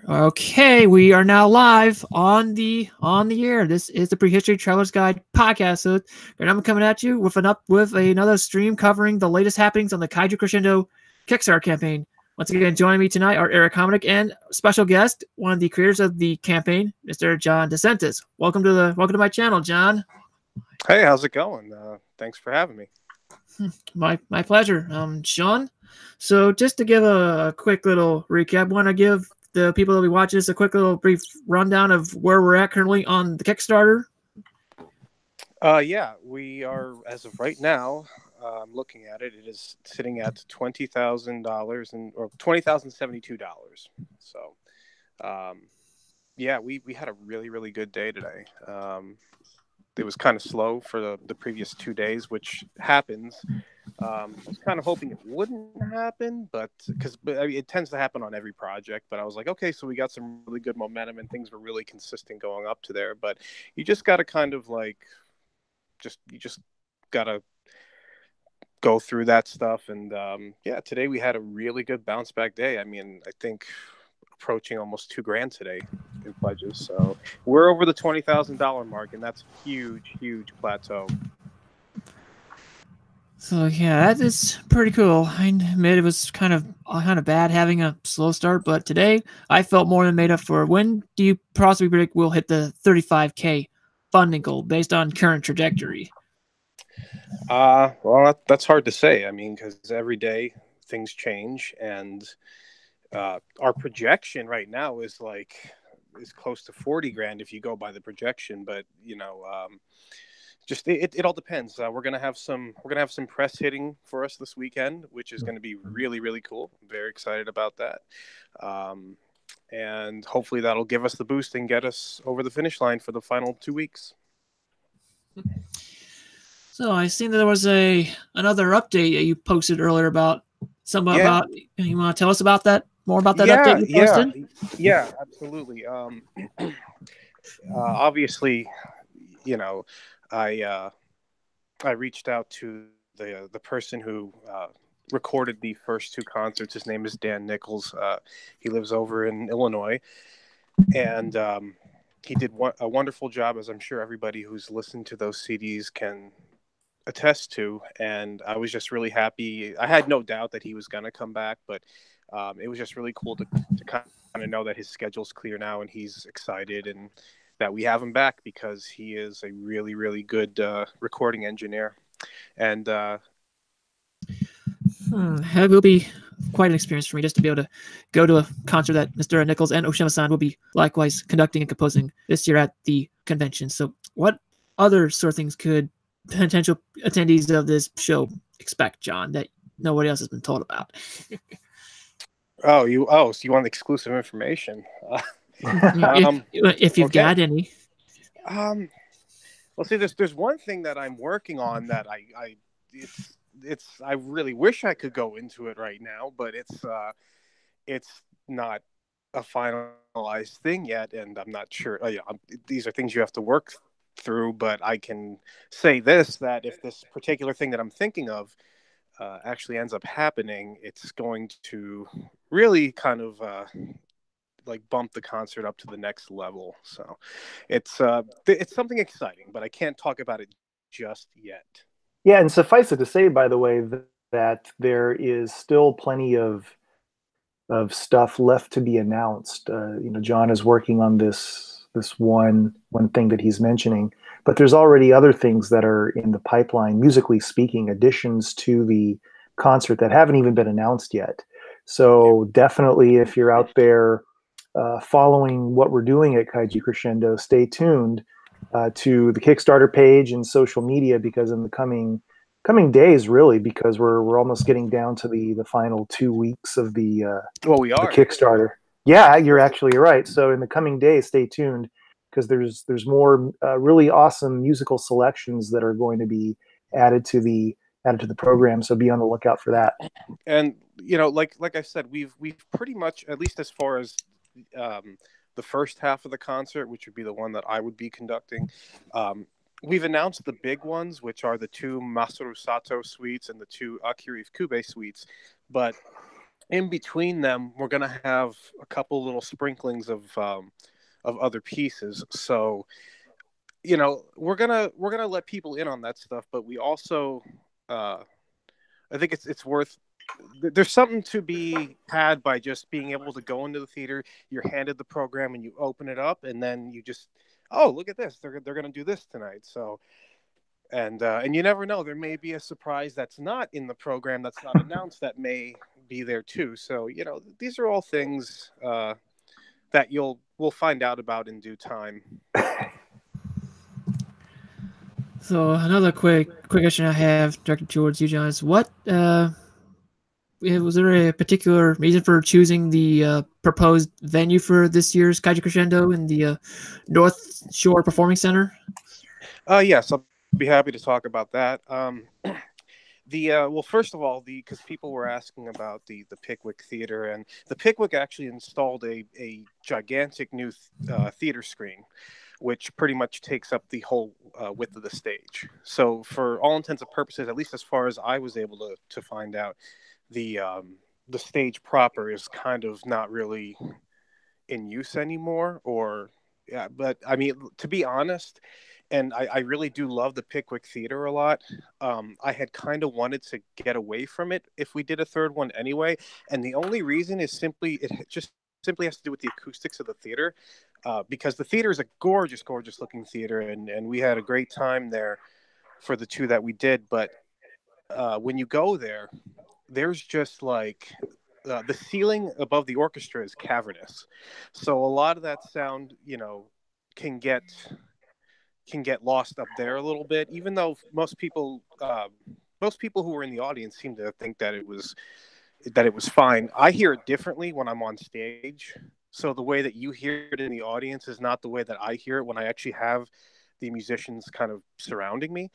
Okay, we are now live on the air. This is the Prehistory Traveler's Guide podcast. So, and I'm coming at you with another stream covering the latest happenings on the Kaiju Crescendo Kickstarter campaign. Once again, joining me tonight are Erik Homenick and special guest, one of the creators of the campaign, Mr. John DeSentis. Welcome to my channel, John. Hey, how's it going? Thanks for having me. My pleasure, Sean. So, just to give a quick little recap, want to give the people that we watch this a quick little brief rundown of where we're at currently on the Kickstarter? Yeah, we are, as of right now, I'm looking at it. It is sitting at $20,000 or $20,072. So, yeah, we had a really good day today. It was kind of slow for the previous 2 days, which happens. I was kind of hoping it wouldn't happen, but it tends to happen on every project. But I was like, okay, so we got some really good momentum and things were really consistent going up to there. But you just got to kind of you just got to go through that stuff. And yeah, today we had a really good bounce back day. I mean, I think approaching almost $2,000 today in pledges. So we're over the $20,000 mark, and that's a huge plateau. So yeah, that is pretty cool. I admit it was kind of bad having a slow start, but today I felt more than made up for it. When do you possibly predict we'll hit the 35K funding goal based on current trajectory? Well, that's hard to say. I mean, because every day things change, and our projection right now is close to 40 grand if you go by the projection. But just it all depends. We're gonna have some press hitting for us this weekend, which is going to be really cool. I'm very excited about that, and hopefully that'll give us the boost and get us over the finish line for the final 2 weeks. So I seen that there was another update that you posted earlier about something about. You want to tell us about that? More about that update you posted? Yeah, absolutely. Obviously, I reached out to the person who recorded the first 2 concerts. His name is Dan Nichols. He lives over in Illinois, and he did a wonderful job, as I'm sure everybody who's listened to those CDs can attest to. And I was just really happy. I had no doubt that he was going to come back, but it was just really cool to kind of know that his schedule's clear now and he's excited, and that we have him back, because he is a really good recording engineer. And it will be quite an experience for me just to be able to go to a concert that Mr. Nichols and Oshima-san will be likewise conducting and composing this year at the convention. So what other sort of things could potential attendees of this show expect, John, that nobody else has been told about? So you want exclusive information? If you've got any. Well, see, there's one thing that I'm working on that I really wish I could go into it right now, but it's not a finalized thing yet, and I'm not sure. These are things you have to work through, but I can say this, that if this particular thing that I'm thinking of actually ends up happening, it's going to really kind of bump the concert up to the next level. So it's something exciting, but I can't talk about it just yet. Yeah, and suffice it to say, by the way, that there is still plenty of stuff left to be announced. John is working on this one thing that he's mentioning, but there's already other things that are in the pipeline, musically speaking, additions to the concert that haven't even been announced yet. So definitely, if you're out there following what we're doing at Kaiju Crescendo, stay tuned to the Kickstarter page and social media, because in the coming days, really, because we're almost getting down to the final 2 weeks of the we are the Kickstarter. Yeah, you're right. So in the coming days, stay tuned, because there's more really awesome musical selections that are going to be added to the program. So be on the lookout for that. And like I said, we've pretty much, at least as far as the first half of the concert, which would be the one that I would be conducting, we've announced the big ones, which are the 2 Masaru Sato suites and the 2 Akira Ifukube suites. But in between them, we're going to have a couple little sprinklings of other pieces. So, you know, we're gonna let people in on that stuff, but we also, I think it's worth. There's something to be had by just being able to go into the theater. You're handed the program and you open it up, and then you just, oh, look at this. They're going to do this tonight. So, and you never know. There may be a surprise that's not in the program, that's not announced, that may be there too. So, you know, these are all things that we'll find out about in due time. So another quick question I have directed towards you, John, is what was there a particular reason for choosing the proposed venue for this year's Kaiju Crescendo in the North Shore Performing Center? Yes, I'll be happy to talk about that. Well, first of all, because people were asking about the Pickwick Theater, and the Pickwick actually installed a gigantic new theater screen, which pretty much takes up the whole width of the stage. So for all intents and purposes, at least as far as I was able to find out, the stage proper is kind of not really in use anymore. But I mean, to be honest, and I really do love the Pickwick Theater a lot. I had kind of wanted to get away from it if we did a third one anyway. And the only reason is simply has to do with the acoustics of the theater, because the theater is a gorgeous, gorgeous looking theater, and we had a great time there for the two that we did. But when you go there, there's just like the ceiling above the orchestra is cavernous, so a lot of that sound, you know, can get lost up there a little bit. Even though most people who were in the audience seem to think that it was fine. I hear it differently when I'm on stage. So the way that you hear it in the audience is not the way that I hear it when I actually have the musicians kind of surrounding me.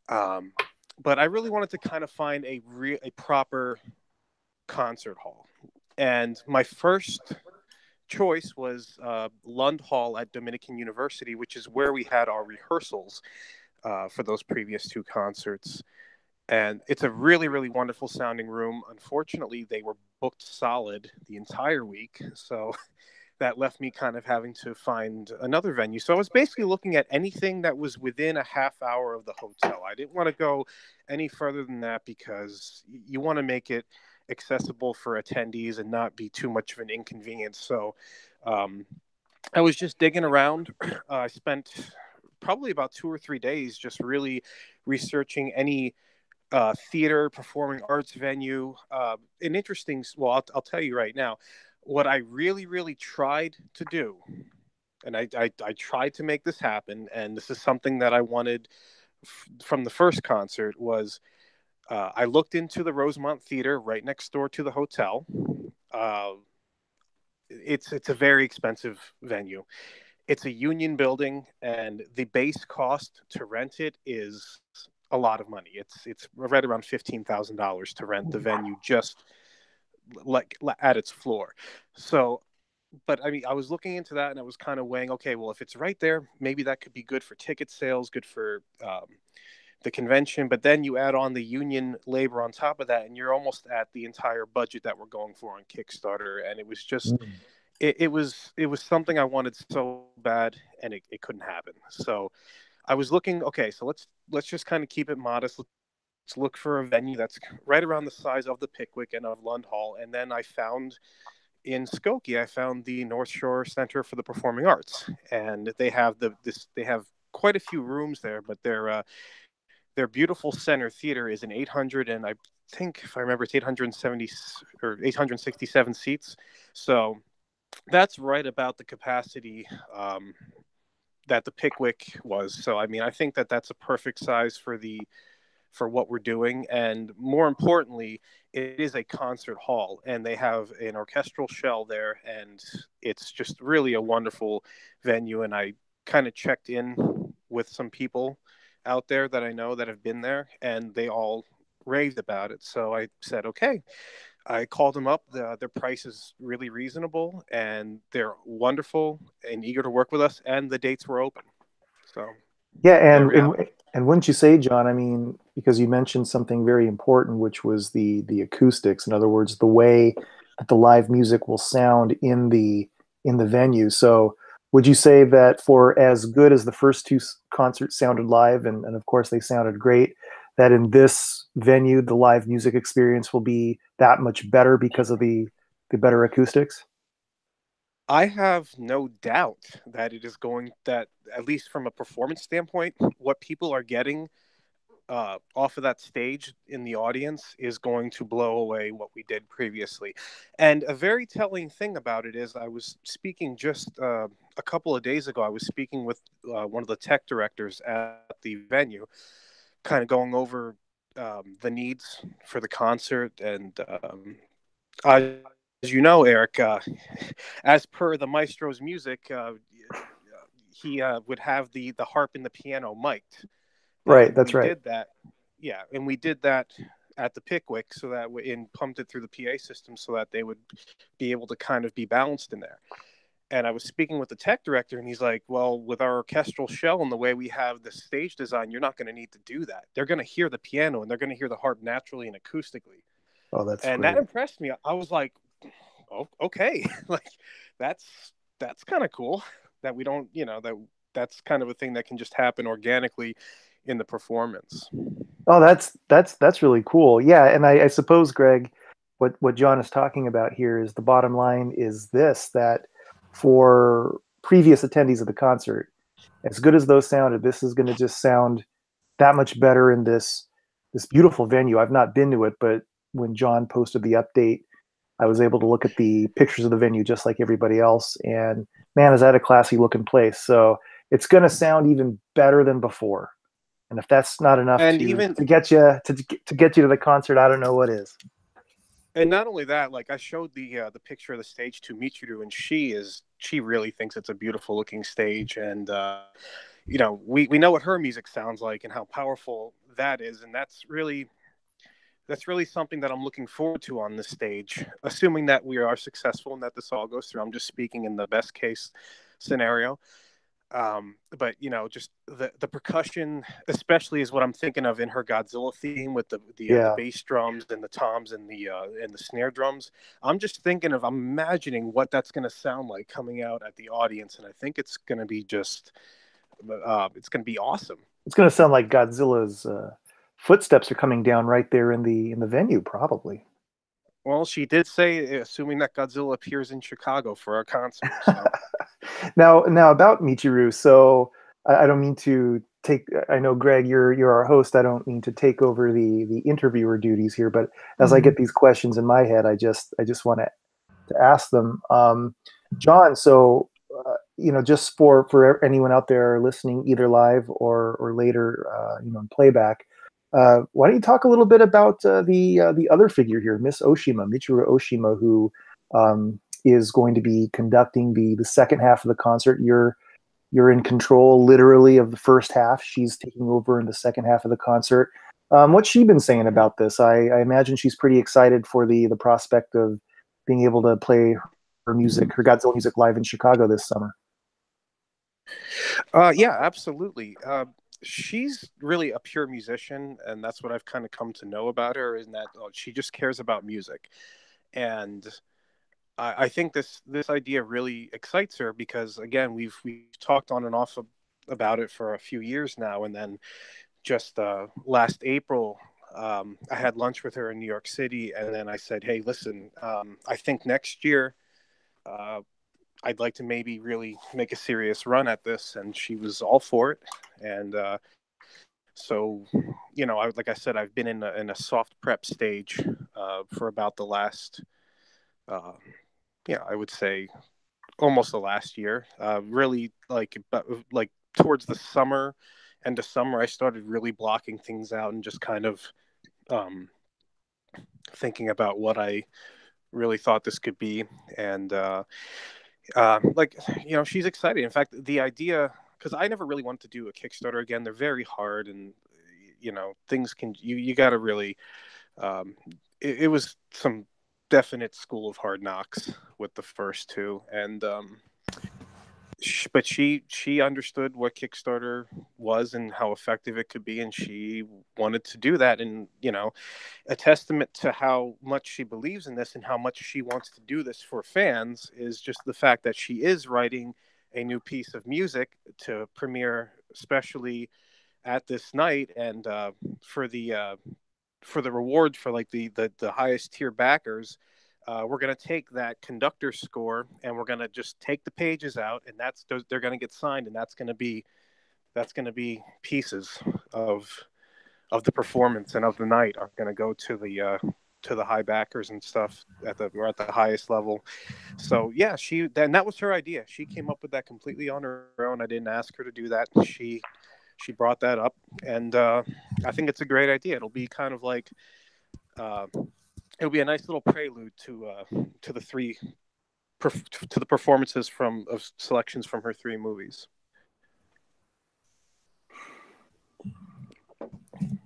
But I really wanted to kind of find a proper concert hall. And my first choice was Lund Hall at Dominican University, which is where we had our rehearsals for those previous two concerts. And it's a really, really wonderful sounding room. Unfortunately, they were booked solid the entire week. So that left me kind of having to find another venue. So I was basically looking at anything that was within a half hour of the hotel. I didn't want to go any further than that because you want to make it accessible for attendees and not be too much of an inconvenience. So I was just digging around. I spent probably about 2 or 3 days just really researching any theater, performing arts venue. An interesting, well, I'll tell you right now, what I really, really tried to do, and I tried to make this happen, and this is something that I wanted from the first concert, was I looked into the Rosemont Theater right next door to the hotel. It's a very expensive venue. It's a union building, and the base cost to rent it is a lot of money. It's right around $15,000 to rent the venue just like at its floor. So, but I mean, I was looking into that and I was kind of weighing, okay, well, if it's right there, maybe that could be good for ticket sales, good for the convention. But then you add on the union labor on top of that, and you're almost at the entire budget that we're going for on Kickstarter. And it was just, it was something I wanted so bad, and it couldn't happen. So I was looking, okay, so let's just kind of keep it modest. Let's look for a venue that's right around the size of the Pickwick and of Lund Hall. And then I found in Skokie, I found the North Shore Center for the Performing Arts, and they have they have quite a few rooms there, but their beautiful center theater is an 800, and I think, if I remember, it's 870 or 867 seats. So that's right about the capacity that the Pickwick was. So I mean, I think that that's a perfect size for what we're doing. And more importantly, it is a concert hall, and they have an orchestral shell there, and it's just really a wonderful venue. And I kind of checked in with some people out there that I know that have been there, and they all raved about it. So I said, okay. I called them up. Their price is really reasonable, and they're wonderful and eager to work with us, and the dates were open. So yeah, and And wouldn't you say, John, I mean, because you mentioned something very important, which was the acoustics. In other words, the way that the live music will sound in the venue. So would you say that for as good as the first two concerts sounded live, and of course they sounded great, that in this venue the live music experience will be that much better because of the better acoustics? I have no doubt that it is going that, at least from a performance standpoint, what people are getting off of that stage in the audience is going to blow away what we did previously. And a very telling thing about it is I was speaking just a couple of days ago. I was speaking with one of the tech directors at the venue, kind of going over the needs for the concert. And as you know, Eric, as per the maestro's music, he would have the harp and the piano mic'd. Right, And that's we right. did that. Yeah, and we did that at the Pickwick, so that and pumped it through the PA system so that they would be able to kind of be balanced in there. And I was speaking with the tech director, and he's like, well, with our orchestral shell and the way we have the stage design, you're not going to need to do that. They're going to hear the piano and they're going to hear the harp naturally and acoustically. Oh, that's And great. that impressed me. I was like, oh, okay. Like, that's kind of cool that we don't, that's kind of a thing that can just happen organically in the performance. Oh, that's really cool. Yeah, and I suppose, Greg, what John is talking about here is the bottom line is this, that for previous attendees of the concert, as good as those sounded, this is going to just sound that much better in this beautiful venue. I've not been to it, but when John posted the update, I was able to look at the pictures of the venue just like everybody else, and man, is that a classy looking place. So it's going to sound even better than before. And if that's not enough And to even get you to get you to the concert, I don't know what is. And not only that, like, I showed the picture of the stage to Michiru, and she really thinks it's a beautiful looking stage. And we know what her music sounds like and how powerful that is, and that's really something that I'm looking forward to on this stage, assuming that we are successful and that this all goes through. I'm just speaking in the best case scenario. But just the percussion, especially, is what I'm thinking of in her Godzilla theme with the Yeah. bass drums and the toms and the snare drums. I'm imagining what that's going to sound like coming out at the audience, and I think it's going to be it's going to be awesome. It's going to sound like Godzilla's footsteps are coming down right there in the venue, probably. Well, she did say, assuming that Godzilla appears in Chicago for our concert. So. Now about Michiru. So I don't mean to take. I know, Greg, you're our host. I don't mean to take over the interviewer duties here, but as I get these questions in my head, I just want to ask them. John, so just for anyone out there listening, either live or later, in playback. Why don't you talk a little bit about the other figure here, Miss Oshima, Michiru Oshima, who is going to be conducting the second half of the concert. You're in control, literally, of the first half. She's taking over in the second half of the concert. What's she been saying about this? I imagine she's pretty excited for the prospect of being able to play her music, her Godzilla music, live in Chicago this summer. Yeah, absolutely. She's really a pure musician, and that's what I've kind of come to know about her, is that she just cares about music. And I think this idea really excites her because, again, we've talked on and off about it for a few years now. And then just last April, I had lunch with her in New York City, and then I said, hey, listen, I think next year I'd like to maybe really make a serious run at this. And she was all for it. And so, like I said, I've been in a soft prep stage for about the last, I would say almost the last year. Really, like towards the summer, end of summer, I started really blocking things out and just kind of thinking about what I really thought this could be. And she's excited. In fact, the idea, because I never really wanted to do a Kickstarter again. They're very hard, and things can you got to really. It was some definite school of hard knocks with the first two, and but she understood what Kickstarter was and how effective it could be, and she wanted to do that. And a testament to how much she believes in this and how much she wants to do this for fans is just the fact that she is writing a new piece of music to premiere, especially at this night, and for the reward for like the highest tier backers. We're going to take that conductor score and we're going to just take the pages out, and they're going to get signed, and that's going to be pieces of the performance and of the night are going to go to the high backers and stuff at the highest level. So yeah, that was her idea. She came up with that completely on her own. I didn't ask her to do that. She brought that up, and I think it's a great idea. It'll be kind of like it'll be a nice little prelude to the performances of selections from her 3 movies.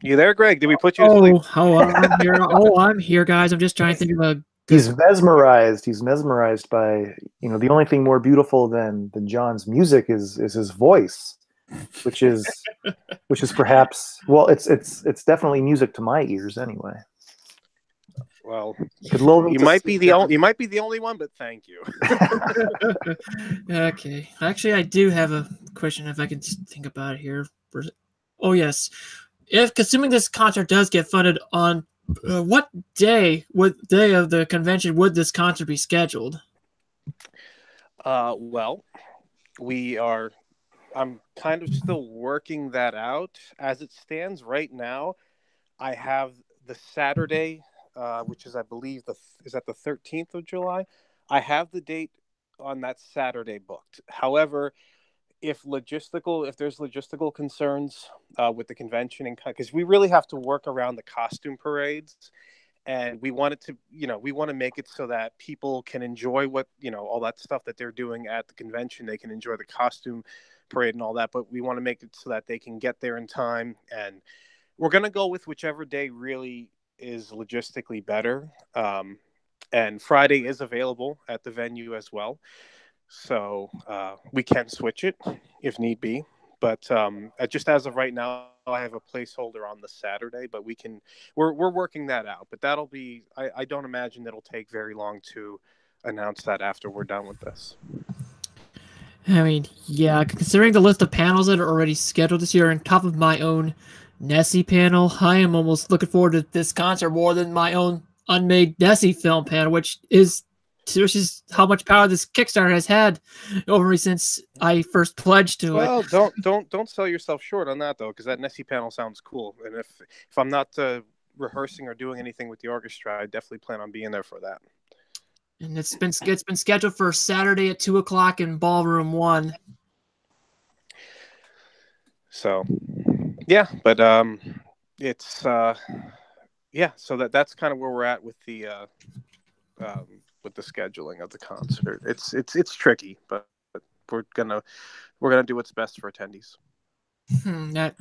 You there, Greg? Did we put you to sleep? I'm here. I'm here, guys. I'm just trying to think of a. He's mesmerized. He's mesmerized by the only thing more beautiful than John's music is his voice, which is perhaps, well, it's definitely music to my ears anyway. Well, you might be the only one, but thank you. Okay, actually, I do have a question if I can think about it here. Oh yes, if assuming this concert does get funded, on what day of the convention would this concert be scheduled? Well, I'm kind of still working that out. As it stands right now, I have the Saturday, which is, I believe, is that the 13th of July? I have the date on that Saturday booked. However, if there's logistical concerns with the convention, and because we really have to work around the costume parades, and we want it to, we want to make it so that people can enjoy what, all that stuff that they're doing at the convention. They can enjoy the costume parade and all that, but we want to make it so that they can get there in time. And we're going to go with whichever day really is logistically better. And Friday is available at the venue as well. So we can switch it if need be. But just as of right now, I have a placeholder on the Saturday, but we're working that out. But that'll be, I don't imagine it'll take very long to announce that after we're done with this. I mean, yeah, considering the list of panels that are already scheduled this year, on top of my own Nessie panel, I am almost looking forward to this concert more than my own unmade Nessie film panel, which is how much power this Kickstarter has had over me since I first pledged to it. Well, don't sell yourself short on that though, because that Nessie panel sounds cool. And if I'm not rehearsing or doing anything with the orchestra, I definitely plan on being there for that. And it's been scheduled for Saturday at 2:00 in Ballroom 1. So, yeah, but it's yeah. So that's kind of where we're at with the scheduling of the concert. It's tricky, but we're gonna do what's best for attendees. That,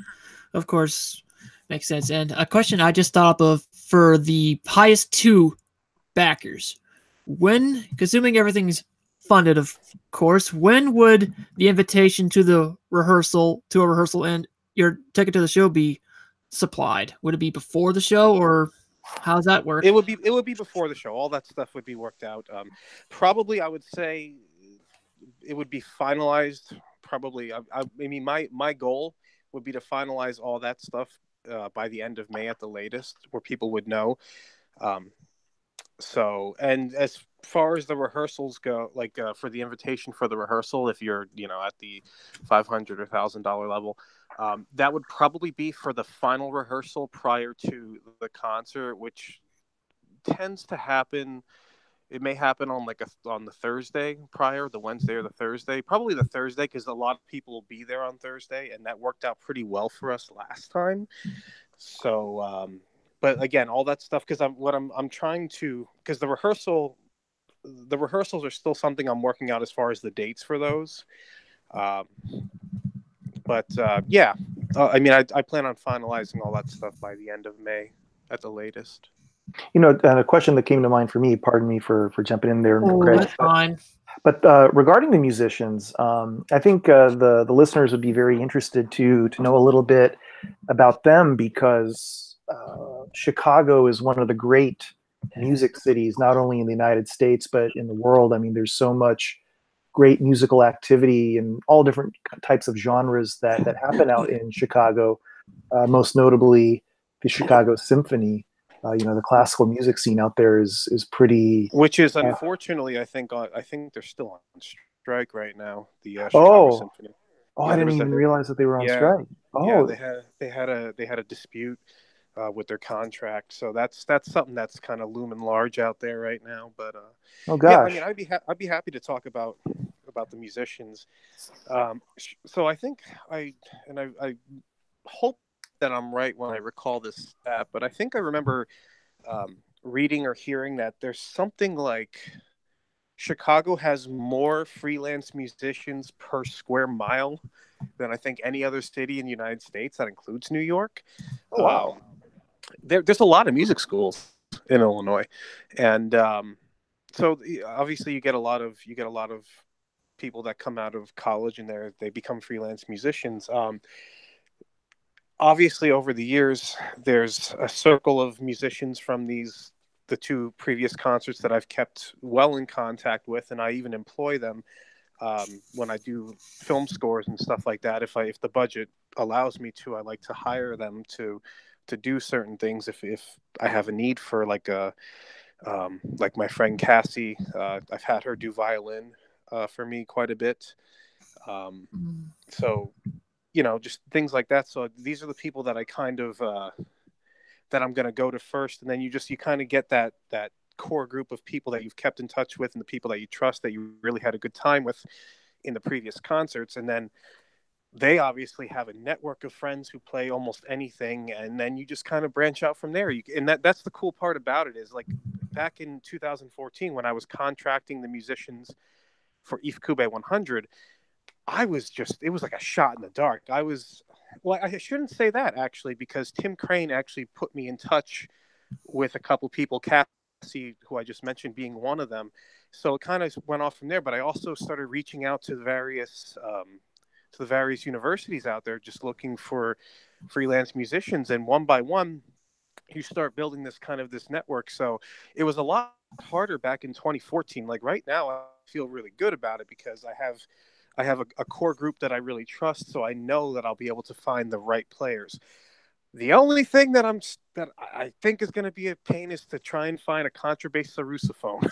of course, makes sense. And a question I just thought of for the highest 2 backers. When, assuming everything's funded, of course, when would the invitation to a rehearsal and your ticket to the show be supplied? Would it be before the show, or how does that work? It would be before the show. All that stuff would be worked out. Probably, I would say it would be finalized. Probably, I mean, my goal would be to finalize all that stuff by the end of May at the latest, where people would know. So, and as far as the rehearsals go, like for the invitation for the rehearsal, if you're, at the $500 or $1,000 level, that would probably be for the final rehearsal prior to the concert, which tends to happen. It may happen on on the Thursday prior, the Wednesday or the Thursday, probably the Thursday, because a lot of people will be there on Thursday, and that worked out pretty well for us last time. So, but again, all that stuff, because I'm trying to, because the rehearsals are still something I'm working out as far as the dates for those. But yeah, I mean, I plan on finalizing all that stuff by the end of May at the latest. And a question that came to mind for me, pardon me for jumping in there. Oh, that's fine. But regarding the musicians, I think the listeners would be very interested to know a little bit about them because Chicago is one of the great music cities, not only in the United States but in the world. I mean, there's so much great musical activity and all different types of genres that happen out in Chicago. Most notably, the Chicago Symphony. The classical music scene out there is pretty. Which is unfortunately, I think they're still on strike right now. The Chicago Symphony. I didn't even realize that they were on strike. They had a dispute with their contract, so that's something that's kind of looming large out there right now. But oh gosh, I mean, I'd be happy to talk about the musicians. So I think I hope that I'm right when I recall this stat, but I think I remember reading or hearing that there's something like Chicago has more freelance musicians per square mile than I think any other city in the United States. That includes New York. Oh, wow. There's a lot of music schools in Illinois, and so obviously you get a lot of people that come out of college and they become freelance musicians. Obviously, over the years, there's a circle of musicians from the two previous concerts that I've kept well in contact with, and I even employ them when I do film scores and stuff like that. If the budget allows me to, I like to hire them to do certain things. If I have a need for like my friend Cassie, I've had her do violin for me quite a bit. So. Just things like that. So these are the people that I kind of that I'm going to go to first, and then you kind of get that core group of people that you've kept in touch with and the people that you trust that you really had a good time with in the previous concerts, and then they obviously have a network of friends who play almost anything, and then you just kind of branch out from there. And that's the cool part about it is like back in 2014 when I was contracting the musicians for Ifukube 100. It was like a shot in the dark. I shouldn't say that actually, because Tim Crane actually put me in touch with a couple people, Cassie, who I just mentioned being one of them. So it kind of went off from there, but I also started reaching out to the various universities out there, just looking for freelance musicians. And one by one, you start building this network. So it was a lot harder back in 2014. Like right now, I feel really good about it because I have a core group that I really trust, so I know that I'll be able to find the right players. The only thing that I think is going to be a pain is to try and find a contrabass sarrusophone.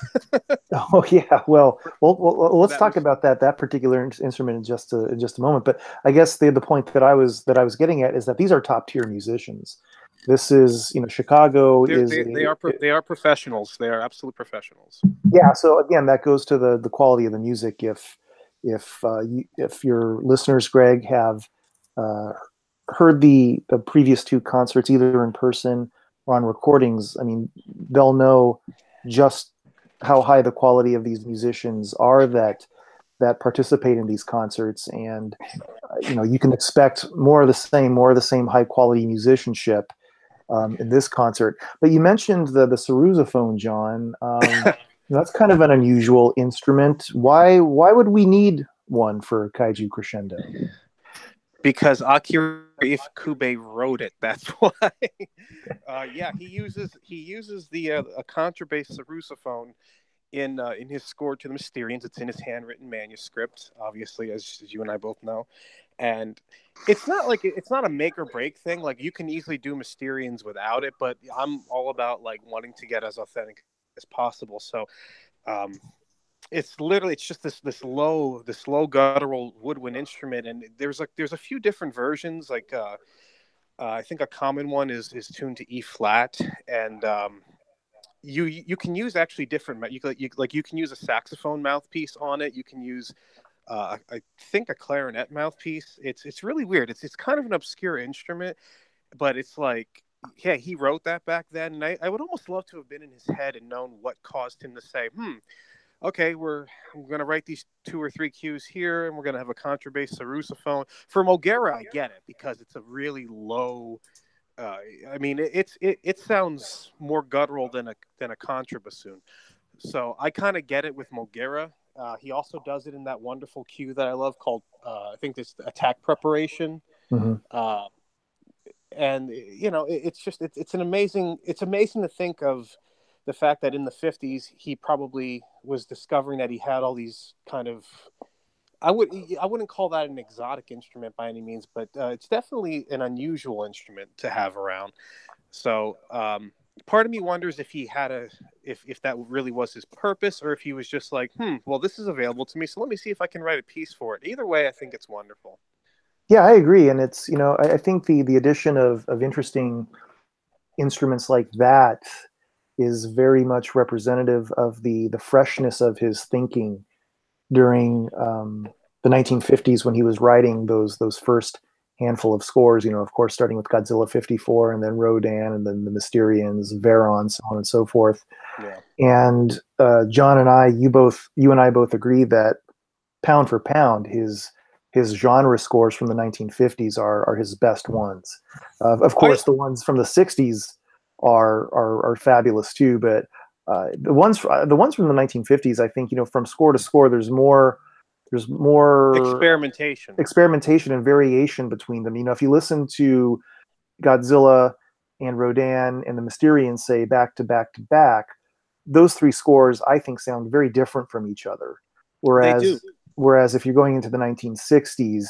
Oh yeah, well, let's talk about that particular instrument in just a moment. But I guess the point that I was getting at is that these are top tier musicians. This is Chicago they are professionals. They are absolute professionals. Yeah. So again, that goes to the quality of the music. If your listeners, Greg, have heard the previous two concerts either in person or on recordings, I mean, they'll know just how high the quality of these musicians are that participate in these concerts, and you can expect more of the same high quality musicianship in this concert. But you mentioned the sarrusophone, John. That's kind of an unusual instrument. Why would we need one for Kaiju Crescendo? Because Akira Ifukube wrote it. That's why. He uses the a contrabass sarrusophone in his score to the Mysterians. It's in his handwritten manuscript, obviously, as you and I both know. And it's not a make or break thing. Like you can easily do Mysterians without it, but I'm all about like wanting to get as authentic as possible. So it's just this low guttural woodwind instrument, and there's a few different versions. Like I think a common one is tuned to E flat, and you can use actually different. You can use a saxophone mouthpiece on it. You can use I think a clarinet mouthpiece. It's really weird. It's kind of an obscure instrument, but it's like. Yeah, he wrote that back then, and I would almost love to have been in his head and known what caused him to say, okay, I'm going to write these 2 or 3 cues here, and we're going to have a contrabass sarrusophone. For Mogera, I get it, because it's a really low, I mean, it sounds more guttural than a contrabassoon. So I kind of get it with Mogera, He also does it in that wonderful cue that I love called, I think this attack preparation. Mm-hmm. And it's amazing to think of the fact that in the 50s he probably was discovering that he had all these kind of, I wouldn't call that an exotic instrument by any means, but it's definitely an unusual instrument to have around. So part of me wonders if he had if that really was his purpose, or if he was just like, well, this is available to me, so let me see if I can write a piece for it. Either way, I think it's wonderful. Yeah, I agree, and it's, I think the addition of interesting instruments like that is very much representative of the freshness of his thinking during the 1950s, when he was writing those first handful of scores. Of course, starting with Godzilla 54, and then Rodan, and then the Mysterians, Varon, so on and so forth. Yeah. And John and I, you and I both agree that pound for pound, his genre scores from the 1950s are his best ones. Of course, the ones from the 60s are fabulous too, but the ones from the 1950s, I think, from score to score, there's more experimentation and variation between them. If you listen to Godzilla and Rodan and the Mysterians, say, back to back to back, those three scores, I think, sound very different from each other. Whereas if you're going into the 1960s,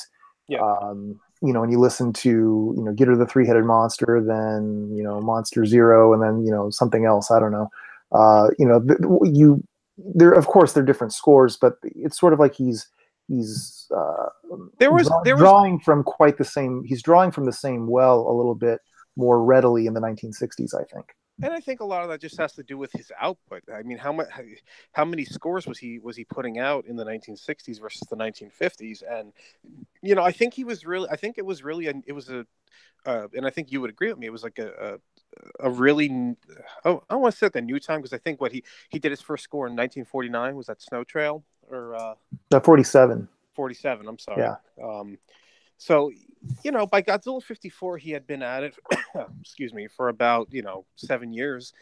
and you listen to, Get Her the Three-Headed Monster, then, Monster Zero, and then, something else, I don't know. Of course they're different scores, but it's sort of like he's drawing from quite the same. He's drawing from the same well a little bit more readily in the 1960s, I think. And I think a lot of that just has to do with his output. I mean, how many scores was he putting out in the 1960s versus the 1950s? And I think and I think you would agree with me, it was like a really, I don't want to say like a new time, because I think he did his first score in 1949 was that Snow Trail, or 47. 47. I'm sorry. Yeah. So, by Godzilla 54, he had been at it, excuse me, for about, 7 years.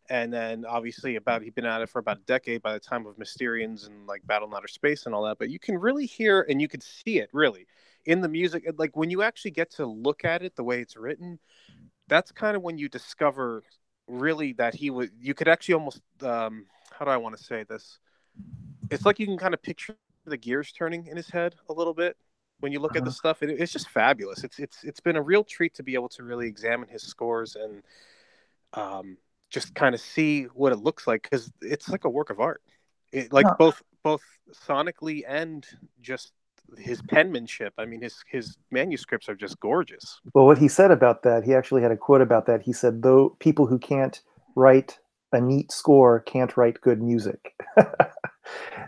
And then obviously he'd been at it for about a decade by the time of Mysterians and like Battle in Outer Space and all that. But you can really hear, and you could see it really in the music. Like when you actually get to look at it, the way it's written, that's kind of when you discover really that you could actually almost, how do I want to say this? It's like you can kind of picture the gears turning in his head a little bit when you look at the stuff. It's just fabulous. It's been a real treat to be able to really examine his scores and just kind of see what it looks like, because it's like a work of art. Both sonically and just his penmanship. I mean, his manuscripts are just gorgeous. Well, what he said about that, he actually had a quote about that. He said, "Though people who can't write a neat score can't write good music."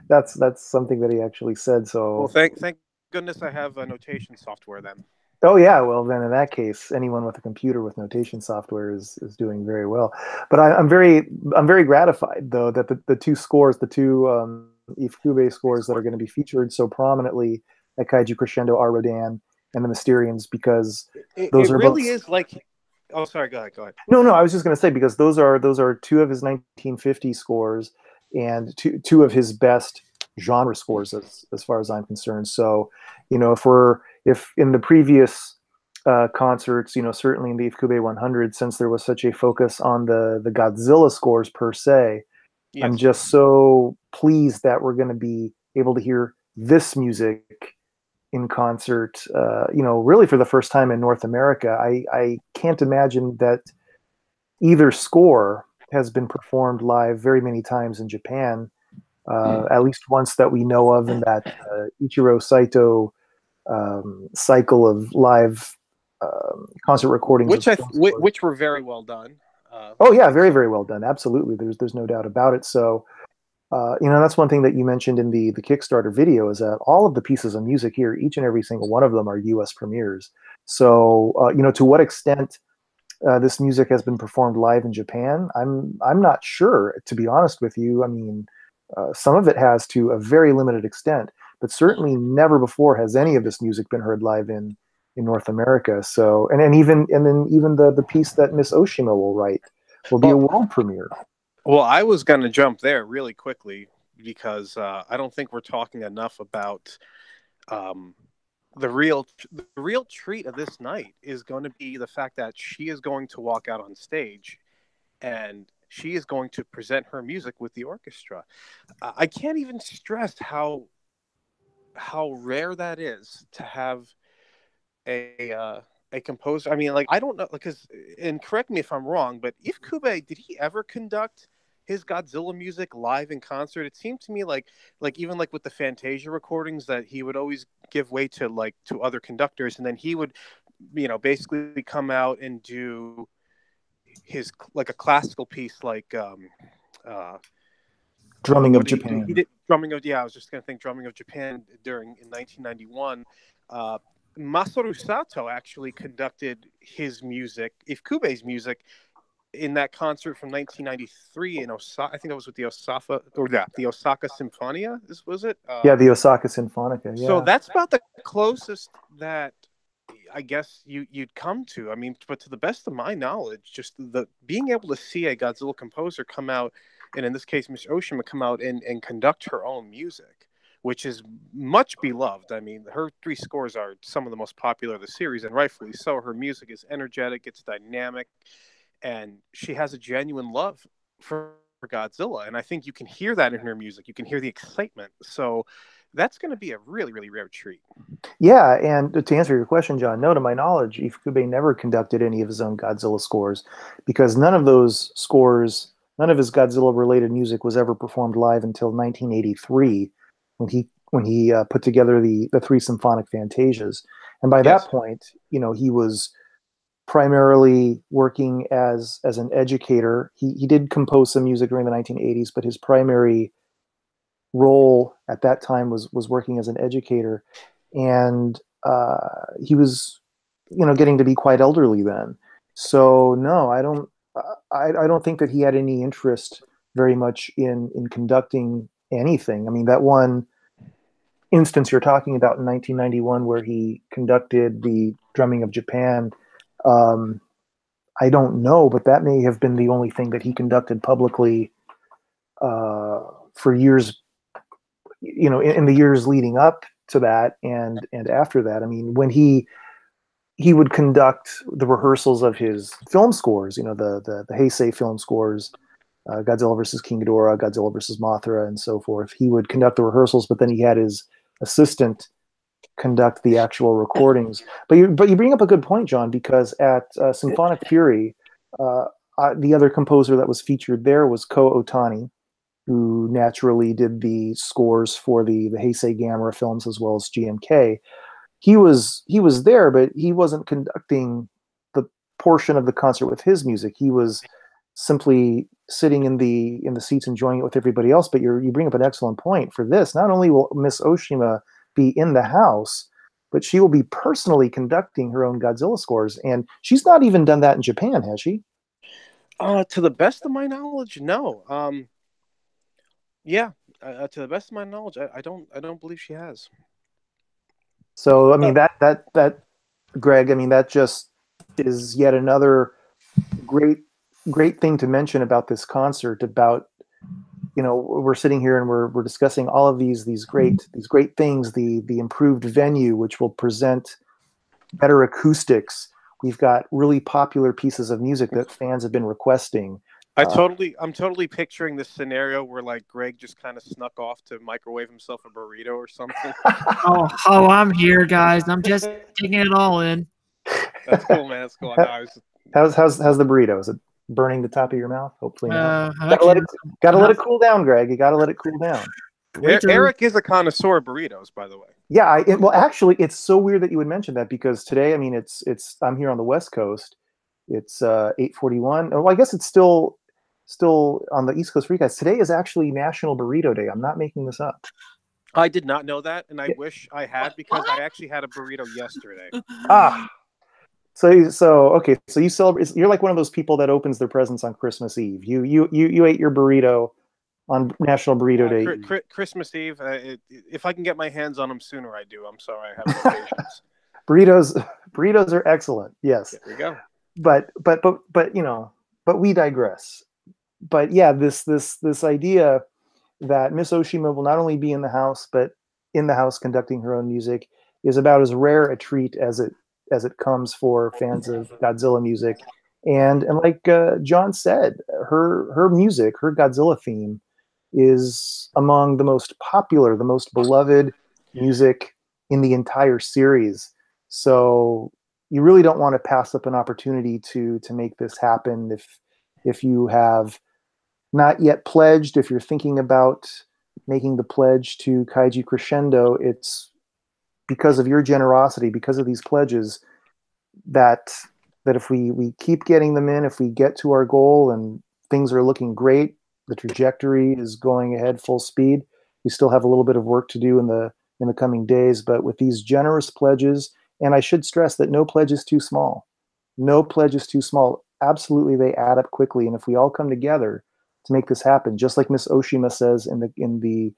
That's something that he actually said. So, well, thank goodness I have a notation software then. Oh yeah, well then in that case, anyone with a computer with notation software is doing very well. But I'm very gratified though that the two scores, the two Ifukube scores that are going to be featured so prominently at Kaiju Crescendo are Rodan and the Mysterians, because those are really both... is like. Oh, sorry. Go ahead. No, I was just going to say, because those are two of his 1950 scores and two of his best genre scores as far as I'm concerned. So, if in the previous concerts, certainly in the Ifukube 100, since there was such a focus on the Godzilla scores per se, yes, I'm just so pleased that we're going to be able to hear this music in concert, really for the first time in North America. I can't imagine that either score has been performed live very many times in Japan, at least once that we know of, in that Ichiro Saito cycle of live concert recordings, which were very well done. Oh yeah, very, very well done. Absolutely, there's no doubt about it. So, that's one thing that you mentioned in the Kickstarter video, is that all of the pieces of music here, each and every single one of them, are U.S. premieres. So, to what extent this music has been performed live in Japan, I'm not sure, to be honest with you. I mean, some of it has, to a very limited extent, but certainly never before has any of this music been heard live in North America. So, and then even the piece that Miss Oshima will write will be a world premiere. Well, I was going to jump there really quickly because I don't think we're talking enough about the real treat of this night is going to be the fact that she is going to walk out on stage and she is going to present her music with the orchestra. I can't even stress how rare that is to have a composer. I mean, like, I don't know, because, and correct me if I'm wrong, but Ifukube, did he ever conduct his Godzilla music live in concert? It seemed to me like even like with the Fantasia recordings that he would always give way to other conductors, and then he would, basically come out and do his like a classical piece like Drumming of Japan. He did drumming of, I was just going to think drumming of Japan in 1991. Masaru Sato actually conducted his music, Ifukube's music, in that concert from 1993 in Osaka. I think it was with the Osaka Sinfonia. Was it? The Osaka Sinfonica. Yeah. So that's about the closest that I guess you'd come to. I mean, but to the best of my knowledge, just the being able to see a Godzilla composer come out, and in this case, Miss Oshima, come out and conduct her own music, which is much beloved. I mean, her 3 scores are some of the most popular of the series, and rightfully so. Her music is energetic, it's dynamic, and she has a genuine love for Godzilla. And I think you can hear that in her music. You can hear the excitement. So that's going to be a really, really rare treat. Yeah, and to answer your question, John, no, to my knowledge, Ifukube never conducted any of his own Godzilla scores, because none of those scores, none of his Godzilla-related music was ever performed live until 1983, when he put together the 3 symphonic fantasias. And by that point, he was primarily working as an educator. He did compose some music during the 1980s, but his primary role at that time was working as an educator. And he was, getting to be quite elderly then. So no, I don't think that he had any interest very much in conducting anything. I mean, that one instance you're talking about in 1991 where he conducted the drumming of Japan, I don't know, but that may have been the only thing that he conducted publicly for years, in the years leading up to that and after that. I mean, when he would conduct the rehearsals of his film scores, the Heisei film scores, Godzilla versus King Ghidorah, Godzilla versus Mothra, and so forth. He would conduct the rehearsals, but then he had his assistant conduct the actual recordings. But you bring up a good point, John, because at Symphonic Fury, the other composer that was featured there was Ko Otani, who naturally did the scores for the Heisei Gamera films as well as GMK. He was there, but he wasn't conducting the portion of the concert with his music. He was simply sitting in the seats enjoying it with everybody else. But you bring up an excellent point for this. Not only will Miss Oshima be in the house, but she will be personally conducting her own Godzilla scores. And she's not even done that in Japan, has she? To the best of my knowledge, no. To the best of my knowledge, I don't believe she has. So I mean that Greg, I mean, that just is yet another great thing to mention about this concert. About, we're sitting here and we're discussing all of these great things, the improved venue, which will present better acoustics. We've got really popular pieces of music that fans have been requesting. I'm totally picturing this scenario where like Greg just kind of snuck off to microwave himself a burrito or something. Oh, I'm here, guys. I'm just taking it all in. That's cool, man. That's cool. How's the burrito? Is it burning the top of your mouth? Hopefully not. Gotta let it cool down, Greg. You gotta let it cool down. Erik is a connoisseur of burritos, by the way. Yeah, well, actually, it's so weird that you would mention that, because today, I mean, it's I'm here on the West Coast. It's 8:41. Oh, I guess it's still on the East Coast for you guys. Today is actually National Burrito Day. I'm not making this up. I did not know that, and I wish I had, because I actually had a burrito yesterday. So okay, so you celebrate. You're like one of those people that opens their presents on Christmas Eve. You ate your burrito on National Burrito Day. Christmas Eve. If I can get my hands on them sooner, I do. I'm sorry, I have no patience. Burritos are excellent. Yes. There we go. But we digress. But yeah, this idea that Miss Oshima will not only be in the house, but in the house conducting her own music is about as rare a treat as it comes for fans of Godzilla music. And like John said, her music, her Godzilla theme, is among the most popular, the most beloved music in the entire series. So you really don't want to pass up an opportunity to make this happen. If you have not yet pledged, if you're thinking about making the pledge to Kaiju Crescendo, it's because of your generosity, because of these pledges, that if we keep getting them in, if we get to our goal and things are looking great, the trajectory is going ahead full speed. We still have a little bit of work to do in the coming days, but with these generous pledges, and I should stress that no pledge is too small. No pledge is too small. Absolutely, they add up quickly, and if we all come together to make this happen, just like Miss Oshima says in the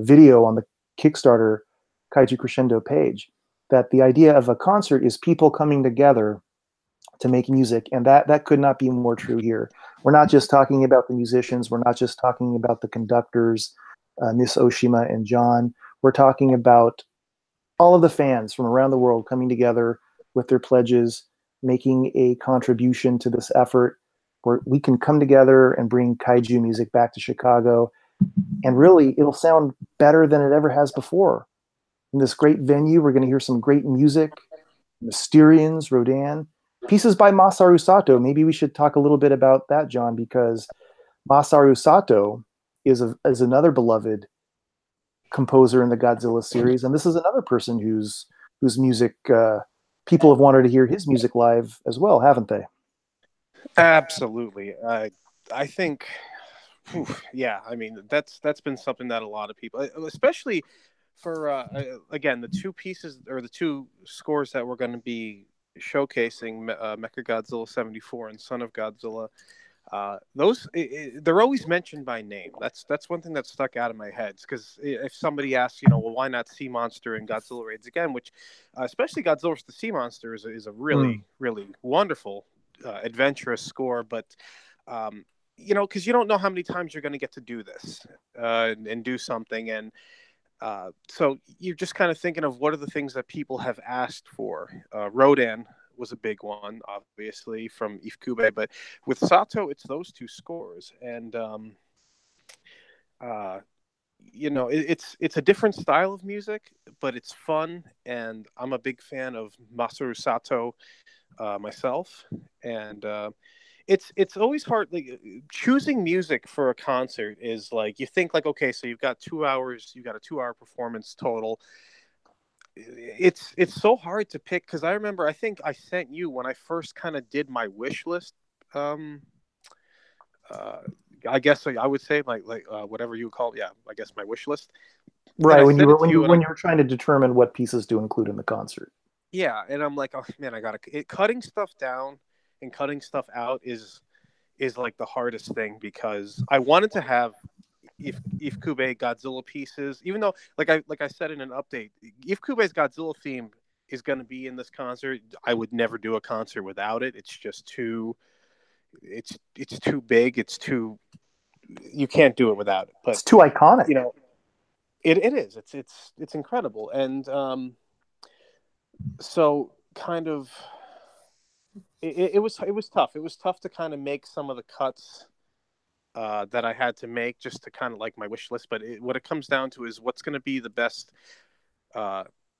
video on the Kickstarter Kaiju Crescendo page, that the idea of a concert is people coming together to make music, and that could not be more true here. We're not just talking about the musicians, we're not just talking about the conductors, Miss Oshima and John. We're talking about all of the fans from around the world coming together with their pledges, making a contribution to this effort where we can come together and bring kaiju music back to Chicago. And really, it'll sound better than it ever has before. In this great venue, we're going to hear some great music, Mysterians, Rodan, pieces by Masaru Sato. Maybe we should talk a little bit about that, John, because Masaru Sato is another beloved composer in the Godzilla series, and this is another person whose music people have wanted to hear his music live as well, haven't they? Absolutely. I think, yeah. I mean, that's been something that a lot of people, especially for again, the two pieces or the two scores that we're going to be showcasing, Mechagodzilla 74 and Son of Godzilla. Those they're always mentioned by name. That's one thing that stuck out of my head. Because if somebody asks, well, why not Sea Monster and Godzilla Raids Again, which especially Godzilla vs. the Sea Monster is a really really wonderful adventurous score, but because you don't know how many times you're going to get to do this and do something, and so you're just kind of thinking of what are the things that people have asked for. Rodan was a big one, obviously, from Ifukube, but with Sato, it's those two scores, and it's a different style of music, but it's fun, and I'm a big fan of Masaru Sato myself, and it's always hard. Like, choosing music for a concert is like, you think like, okay, so you've got 2 hours, you've got a 2 hour performance total. It's so hard to pick, because I remember, I think I sent you when I first kind of did my wish list. I guess I would say like whatever you would call it. Yeah, I guess my wish list. Right, when you were trying to determine what pieces to include in the concert. Yeah, and I'm like, oh man, cutting stuff down and cutting stuff out is like the hardest thing, because I wanted to have Ifukube Godzilla pieces, even though like I said in an update, Ifukube's Godzilla theme is going to be in this concert. I would never do a concert without it. It's just too too big. You can't do it without it. But it's too iconic. It is. It's incredible. And so kind of it was tough. It was tough to kind of make some of the cuts that I had to make, just to kind of like my wish list. But what it comes down to is what's going to be the best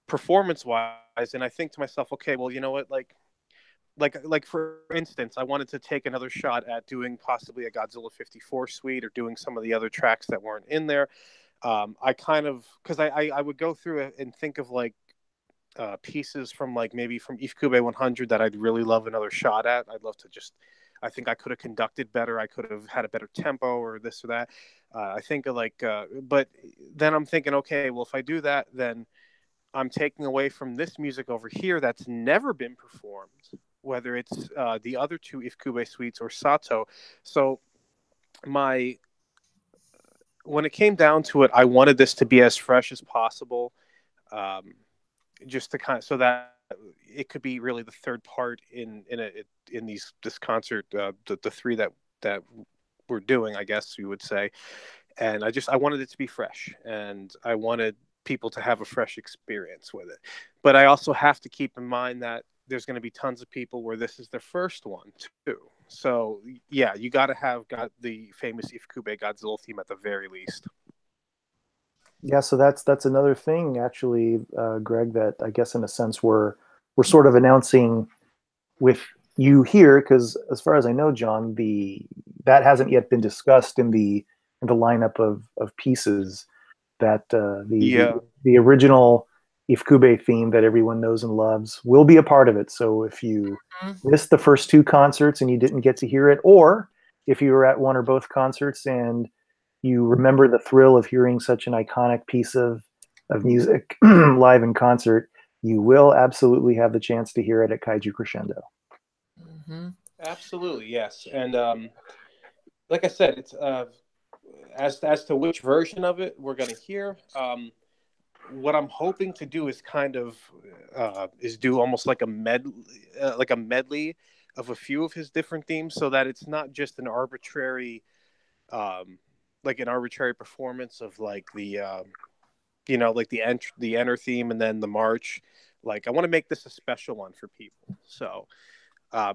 performance wise. And I think to myself, okay, well, you know what, like for instance, I wanted to take another shot at doing possibly a Godzilla 54 suite, or doing some of the other tracks that weren't in there. I kind of, because I would go through it and think of like pieces from like maybe from Ifukube 100 that I'd really love another shot at. I'd love to I think I could have conducted better. I could have had a better tempo, or this or that. I think but then I'm thinking, okay, well, if I do that, then I'm taking away from this music over here that's never been performed, whether it's the other two Ifukube suites or Sato. So when it came down to it, I wanted this to be as fresh as possible, just to kind of, so that it could be really the third part in this concert, the three that we're doing, I guess you would say. and I wanted it to be fresh, and I wanted people to have a fresh experience with it. But I also have to keep in mind that there's going to be tons of people where this is their first one too. So yeah, you got to have got the famous Ifukube Godzilla theme at the very least. Yeah, so that's another thing, actually, Greg, that I guess in a sense we're sort of announcing with you here, because as far as I know, John, that hasn't yet been discussed in the lineup of pieces. That the original Ifukube theme that everyone knows and loves will be a part of it. So if you missed the first two concerts and you didn't get to hear it, or if you were at one or both concerts and you remember the thrill of hearing such an iconic piece of music live in concert, you will absolutely have the chance to hear it at Kaiju Crescendo. Mm-hmm. Absolutely, yes. And like I said, it's as to which version of it we're going to hear. What I'm hoping to do is kind of is do almost like a medley of a few of his different themes, so that it's not just an arbitrary performance of like the like the enter theme and then the march. Like, I want to make this a special one for people. So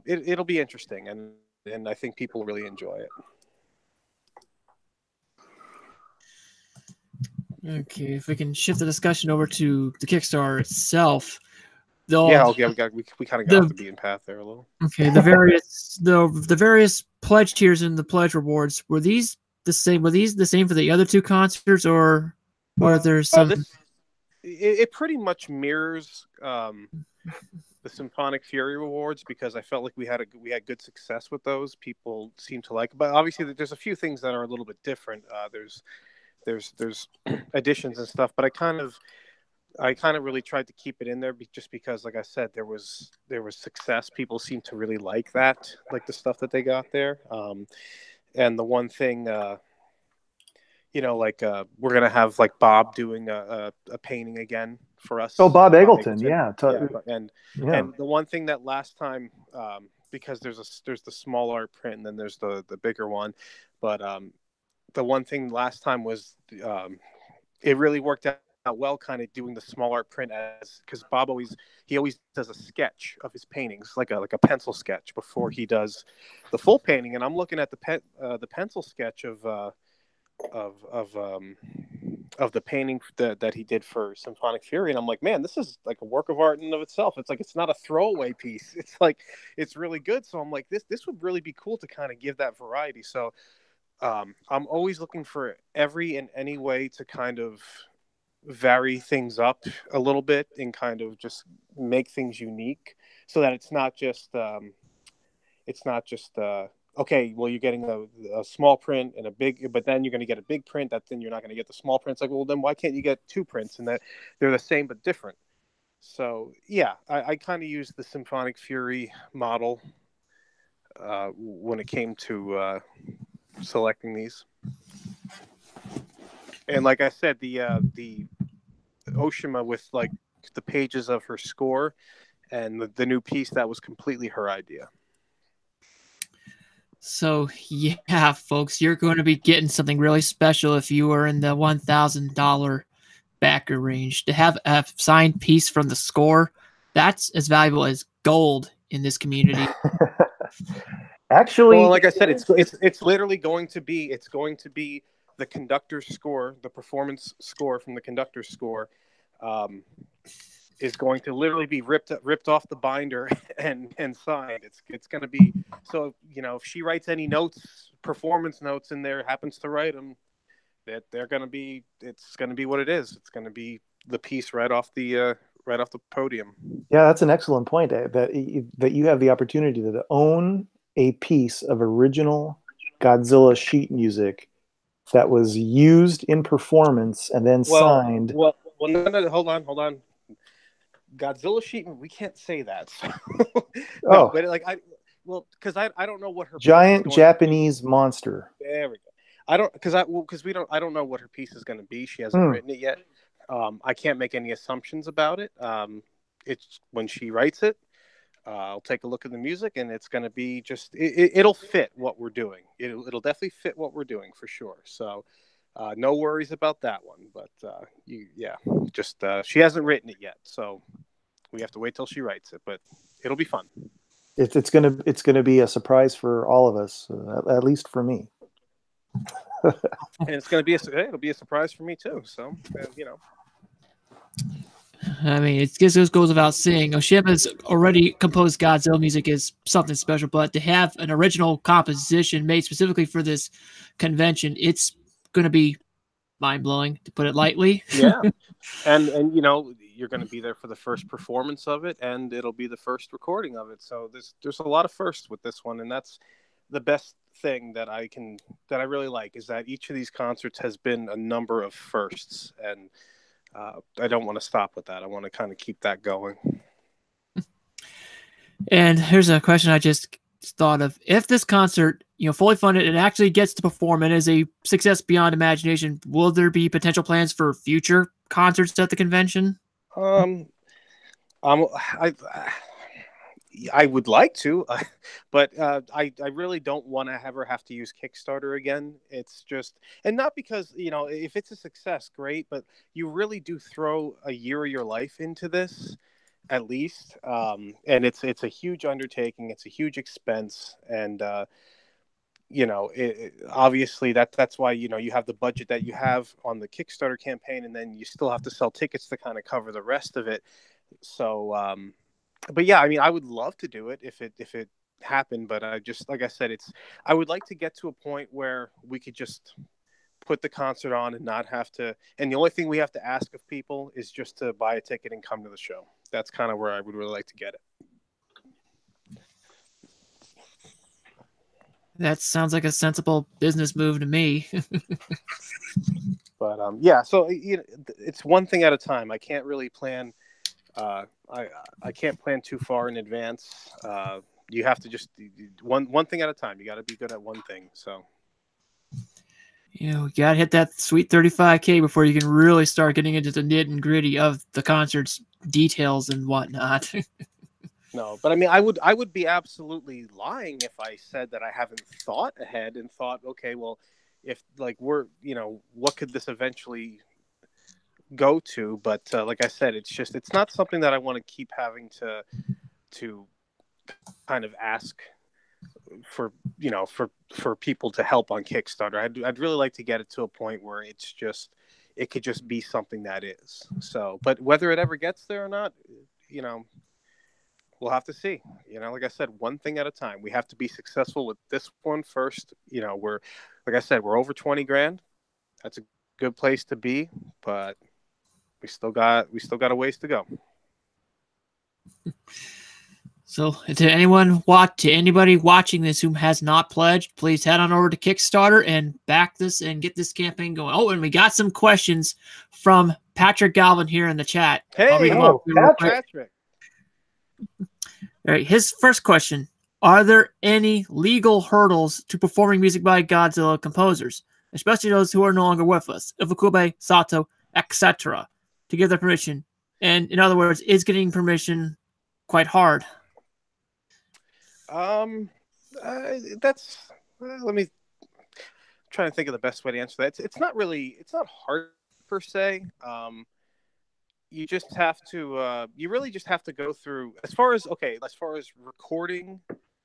it'll be interesting, and I think people really enjoy it. Okay, if we can shift the discussion over to the Kickstarter itself. We kind of got off the beaten path there a little. Okay, the various pledge tiers and the pledge rewards, were these the same? Were these the same for the other two concerts, or there's some? It pretty much mirrors the Symphonic Fury rewards, because I felt like we had good success with those. People seem to like it, but obviously there's a few things that are a little bit different. There's additions and stuff, but I kind of really tried to keep it in there just because, like I said, there was success. People seem to really like that, like the stuff that they got there. And the one thing, we're gonna have like Bob doing a painting again for us. Oh, Bob Eggleton, yeah. And the one thing that last time, because there's the small art print and then there's the bigger one, but the one thing last time was it really worked out well, kind of doing the small art print, because Bob always does a sketch of his paintings, like a pencil sketch before he does the full painting. And I'm looking at the pencil sketch of the painting that he did for Symphonic Fury, and I'm like, man, this is like a work of art in and of itself. It's like, it's not a throwaway piece. It's like, it's really good. So I'm like, this would really be cool to kind of give that variety. So I'm always looking for every and any way to kind of vary things up a little bit and kind of just make things unique, so that it's not just okay, well, you're getting a small print and a big, but then you're going to get a big print, then you're not going to get the small print. It's like, well, then why can't you get two prints and that they're the same but different? So yeah, I kind of used the Symphonic Fury model when it came to selecting these. And like I said, the Oshima with like the pages of her score and the new piece, that was completely her idea. So yeah, folks, you're going to be getting something really special if you are in the $1,000 backer range. To have a signed piece from the score, that's as valuable as gold in this community. Actually, well, like I said, it's literally going to be the conductor's score, the performance score from the conductor's score, is going to literally be ripped off the binder and signed. It's going to be, so if she writes any notes, performance notes in there, happens to write them, that they're going to be, it's going to be what it is. It's going to be the piece right off the podium. Yeah, that's an excellent point. That you have the opportunity to own a piece of original Godzilla sheet music that was used in performance and then signed. Well, no, hold on. Godzilla sheet, we can't say that. No, but like because I don't know what her giant Japanese monster. There we go. I don't know what her piece is going to be. She hasn't written it yet. I can't make any assumptions about it. It's when she writes it, I'll take a look at the music, and it's going to be just it'll fit what we're doing. It'll definitely fit what we're doing for sure. So No worries about that one. But she hasn't written it yet, so we have to wait till she writes it. But it'll be fun. It's gonna be a surprise for all of us, at least for me. And it'll be a surprise for me too. So I mean, it just goes without saying. Oshima's already composed Godzilla music is something special, but to have an original composition made specifically for this convention, it's going to be mind-blowing, to put it lightly. Yeah. and you're going to be there for the first performance of it, and it'll be the first recording of it. So there's a lot of firsts with this one, and that's the best thing that I really like, is that each of these concerts has been a number of firsts, and I don't want to stop with that. I want to kind of keep that going. And here's a question I just thought of. If this concert, fully funded and actually gets to perform and is a success beyond imagination, will there be potential plans for future concerts at the convention? I would like to, but I really don't want to ever have to use Kickstarter again. It's just, and not because, if it's a success, great, but you really do throw a year of your life into this, at least. And it's a huge undertaking. It's a huge expense. And, obviously that's why, you have the budget that you have on the Kickstarter campaign, and then you still have to sell tickets to kind of cover the rest of it. So, but yeah, I mean, I would love to do it if it happened, but like I said, I would like to get to a point where we could just put the concert on and not have to, and the only thing we have to ask of people is just to buy a ticket and come to the show. That's kind of where I would really like to get it. That sounds like a sensible business move to me. But yeah, so it's one thing at a time. I can't really plan. I can't plan too far in advance. You have to just one thing at a time. You got to be good at one thing. So, you got to hit that sweet 35K before you can really start getting into the nit and gritty of the concert's details and whatnot. No, but I mean, I would be absolutely lying if I said that I haven't thought ahead and thought, okay, well, if we're, what could this eventually go to? But like I said, it's not something that I want to keep having to kind of ask for people to help on Kickstarter. I'd really like to get it to a point where it could just be something that is. So, but whether it ever gets there or not, we'll have to see. Like I said, one thing at a time. We have to be successful with this one first. We're, like I said, we're over 20 grand. That's a good place to be, but we still got a ways to go. So to anybody watching this who has not pledged, please head on over to Kickstarter and back this and get this campaign going. Oh, and we got some questions from Patrick Galvin here in the chat. Hey, Patrick. All right, his first question: are there any legal hurdles to performing music by Godzilla composers, especially those who are no longer with us, Ifukube, Sato, etc., to give their permission? And in other words, is getting permission quite hard? That's let me try to think of the best way to answer that. It's not hard per se. You just have to you really just have to go through as far as recording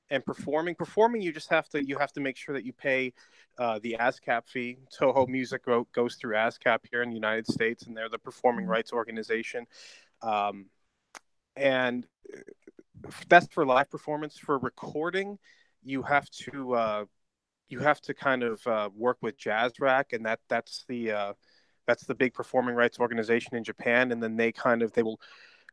and performing, you have to make sure that you pay the ASCAP fee. Toho Music goes through ASCAP here in the United States, and they're the performing rights organization. And that's for live performance. For recording, you have to kind of work with Jazz Rack, and that's the big performing rights organization in Japan. And then they will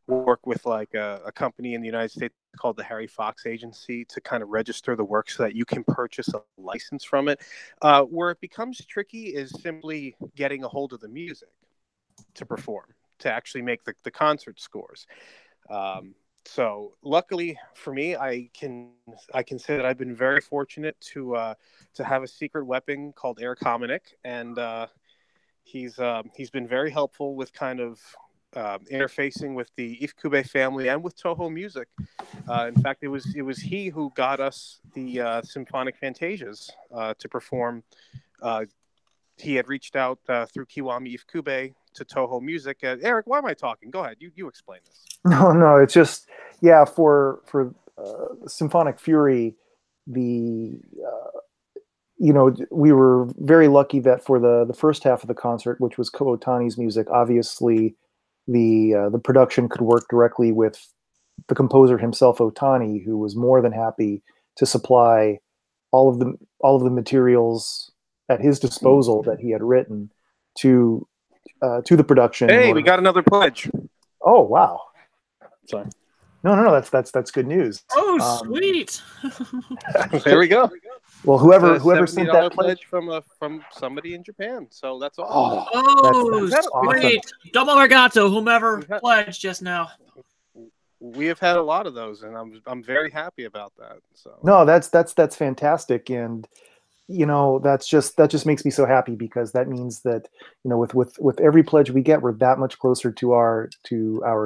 work with a company in the United States called the Harry Fox Agency to kind of register the work so that you can purchase a license from it. Where it becomes tricky is simply getting a hold of the music to perform, to actually make the concert scores. So luckily for me, I can say that I've been very fortunate to have a secret weapon called Erik Homenick, and he's been very helpful with kind of interfacing with the Ifukube family and with Toho Music. In fact, it was he who got us the symphonic fantasias to perform he had reached out through Kiwami Ifukube to Toho Music. Erik, why am I talking? Go ahead. You explain this. No, it's just, yeah, for Symphonic Fury, the we were very lucky that for the first half of the concert, which was Ko Otani's music, obviously the production could work directly with the composer himself, Otani, who was more than happy to supply all of the materials at his disposal that he had written to the production. Hey, we got another pledge. Oh, wow. Sorry. No, that's good news. Oh, sweet. There we go. Well, whoever sent that pledge from somebody in Japan, so that's all. Oh, that's sweet. awesome. Domo arigato, whomever pledged just now. We have had a lot of those, and I'm very happy about that. So no, that's fantastic, and that just makes me so happy, because that means that with every pledge we get, we're that much closer to our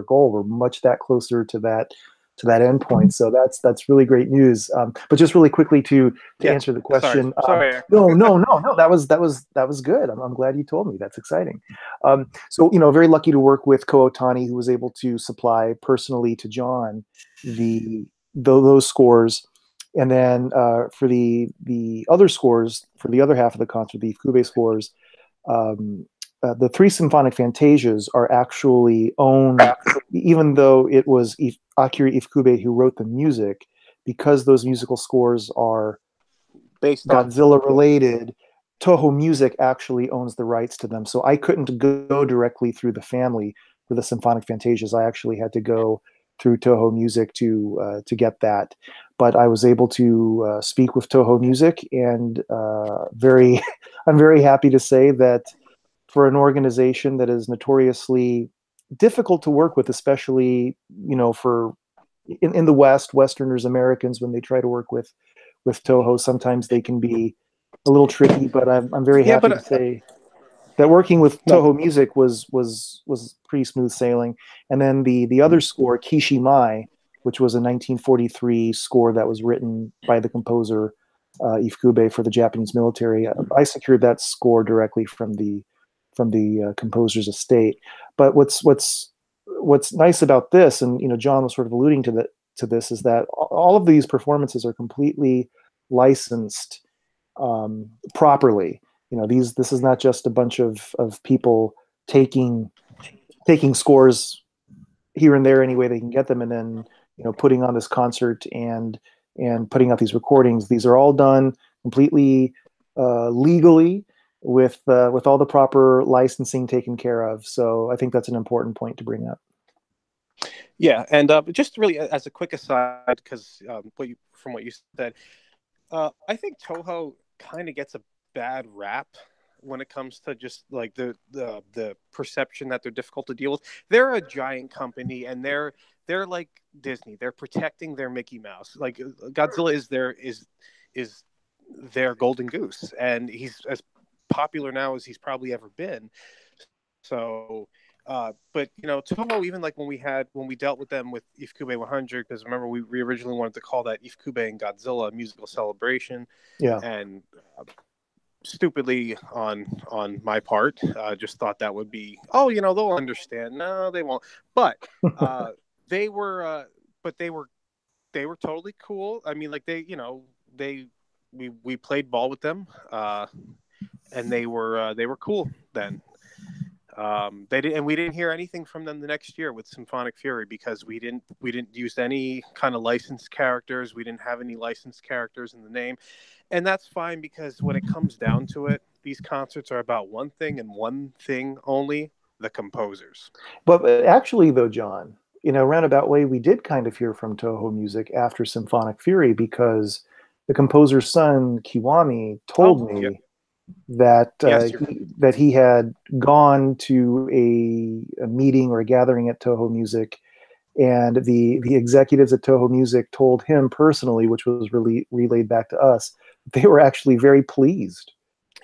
goal. We're much that closer to that end point. So that's really great news. But just really quickly to answer the question. Sorry. No. That was good. I'm glad you told me. That's exciting. So very lucky to work with Ko Otani, who was able to supply personally to John those scores. And then for the other scores, for the other half of the concert, the Ifukube scores, the 3 symphonic fantasias are actually owned, even though it was Akira Ifukube who wrote the music, because those musical scores are based Godzilla related. Toho Music actually owns the rights to them, so I couldn't go directly through the family for the symphonic fantasias. I actually had to go through Toho Music to get that. But I was able to speak with Toho Music, and I'm very happy to say that for an organization that is notoriously difficult to work with, especially for in the West, Westerners, Americans, when they try to work with Toho, sometimes they can be a little tricky. But I'm very happy to say that working with Toho Music was pretty smooth sailing. And then the other score, Kishimai, which was a 1943 score that was written by the composer Ifukube for the Japanese military. I secured that score directly from the composer's estate. But what's nice about this, and John was sort of alluding to this, is that all of these performances are completely licensed properly. This is not just a bunch of people taking scores here and there any way they can get them, and then putting on this concert and putting out these recordings. These are all done completely legally, with all the proper licensing taken care of. So I think that's an important point to bring up. Yeah, and just really as a quick aside, because from what you said, I think Toho kind of gets a bad rap when it comes to just like the perception that they're difficult to deal with. They're a giant company, and they're like Disney. They're protecting their Mickey Mouse. Like Godzilla is their golden goose, and he's as popular now as he's probably ever been. So but Toho, even like when we dealt with them with Ifukube 100, because remember we originally wanted to call that Ifukube and Godzilla musical celebration, and stupidly on my part, just thought that would be, they'll understand. No, they won't. But they were totally cool. I mean, like we played ball with them, and they were cool then. We didn't hear anything from them the next year with Symphonic Fury, because we didn't use any kind of licensed characters. We didn't have any licensed characters in the name, and that's fine, because when it comes down to it, these concerts are about one thing and one thing only: the composers. But actually, though, John, in a roundabout way, we did kind of hear from Toho Music after Symphonic Fury, because the composer's son Kiwami told me that that he had gone to a meeting or a gathering at Toho Music, and the executives at Toho Music told him personally, which was really relayed back to us, they were actually very pleased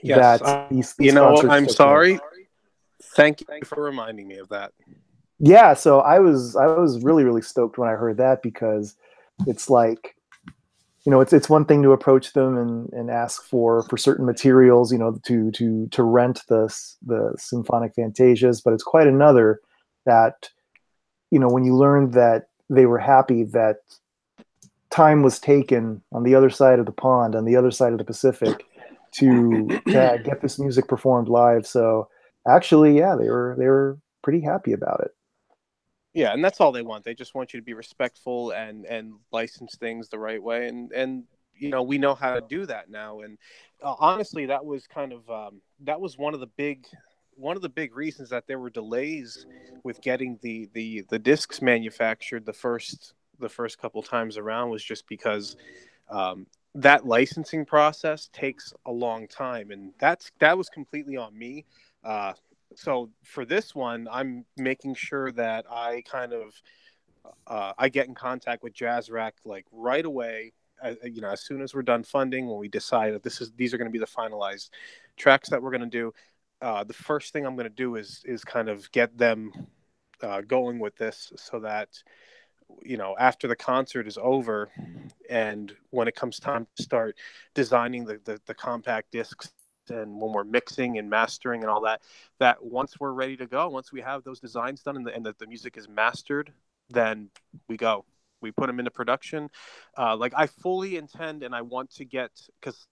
that these concerts. I'm sorry. Thank you for reminding me of that. Yeah, so I was really, really stoked when I heard that, because it's like, you know, it's one thing to approach them and ask for certain materials, you know, to rent the symphonic fantasias, but it's quite another that, you know, when you learned that they were happy that time was taken on the other side of the pond, on the other side of the Pacific, to get this music performed live. So actually, yeah, they were pretty happy about it. Yeah, and that's all they want. They just want you to be respectful and license things the right way. And you know, we know how to do that now. And honestly, that was kind of that was one of the big reasons that there were delays with getting the discs manufactured the first couple times around, was just because that licensing process takes a long time, and that was completely on me. So for this one, I'm making sure that I kind of I get in contact with Jazzrack like right away. You know, as soon as we're done funding, when we decide that these are going to be the finalized tracks that we're going to do, the first thing I'm going to do is kind of get them going with this, so that, you know, after the concert is over and when it comes time to start designing the compact discs, and when we're mixing and mastering and all that, that once we're ready to go, once we have those designs done and the music is mastered, then we put them into production. Like, I fully intend, and I want to get, because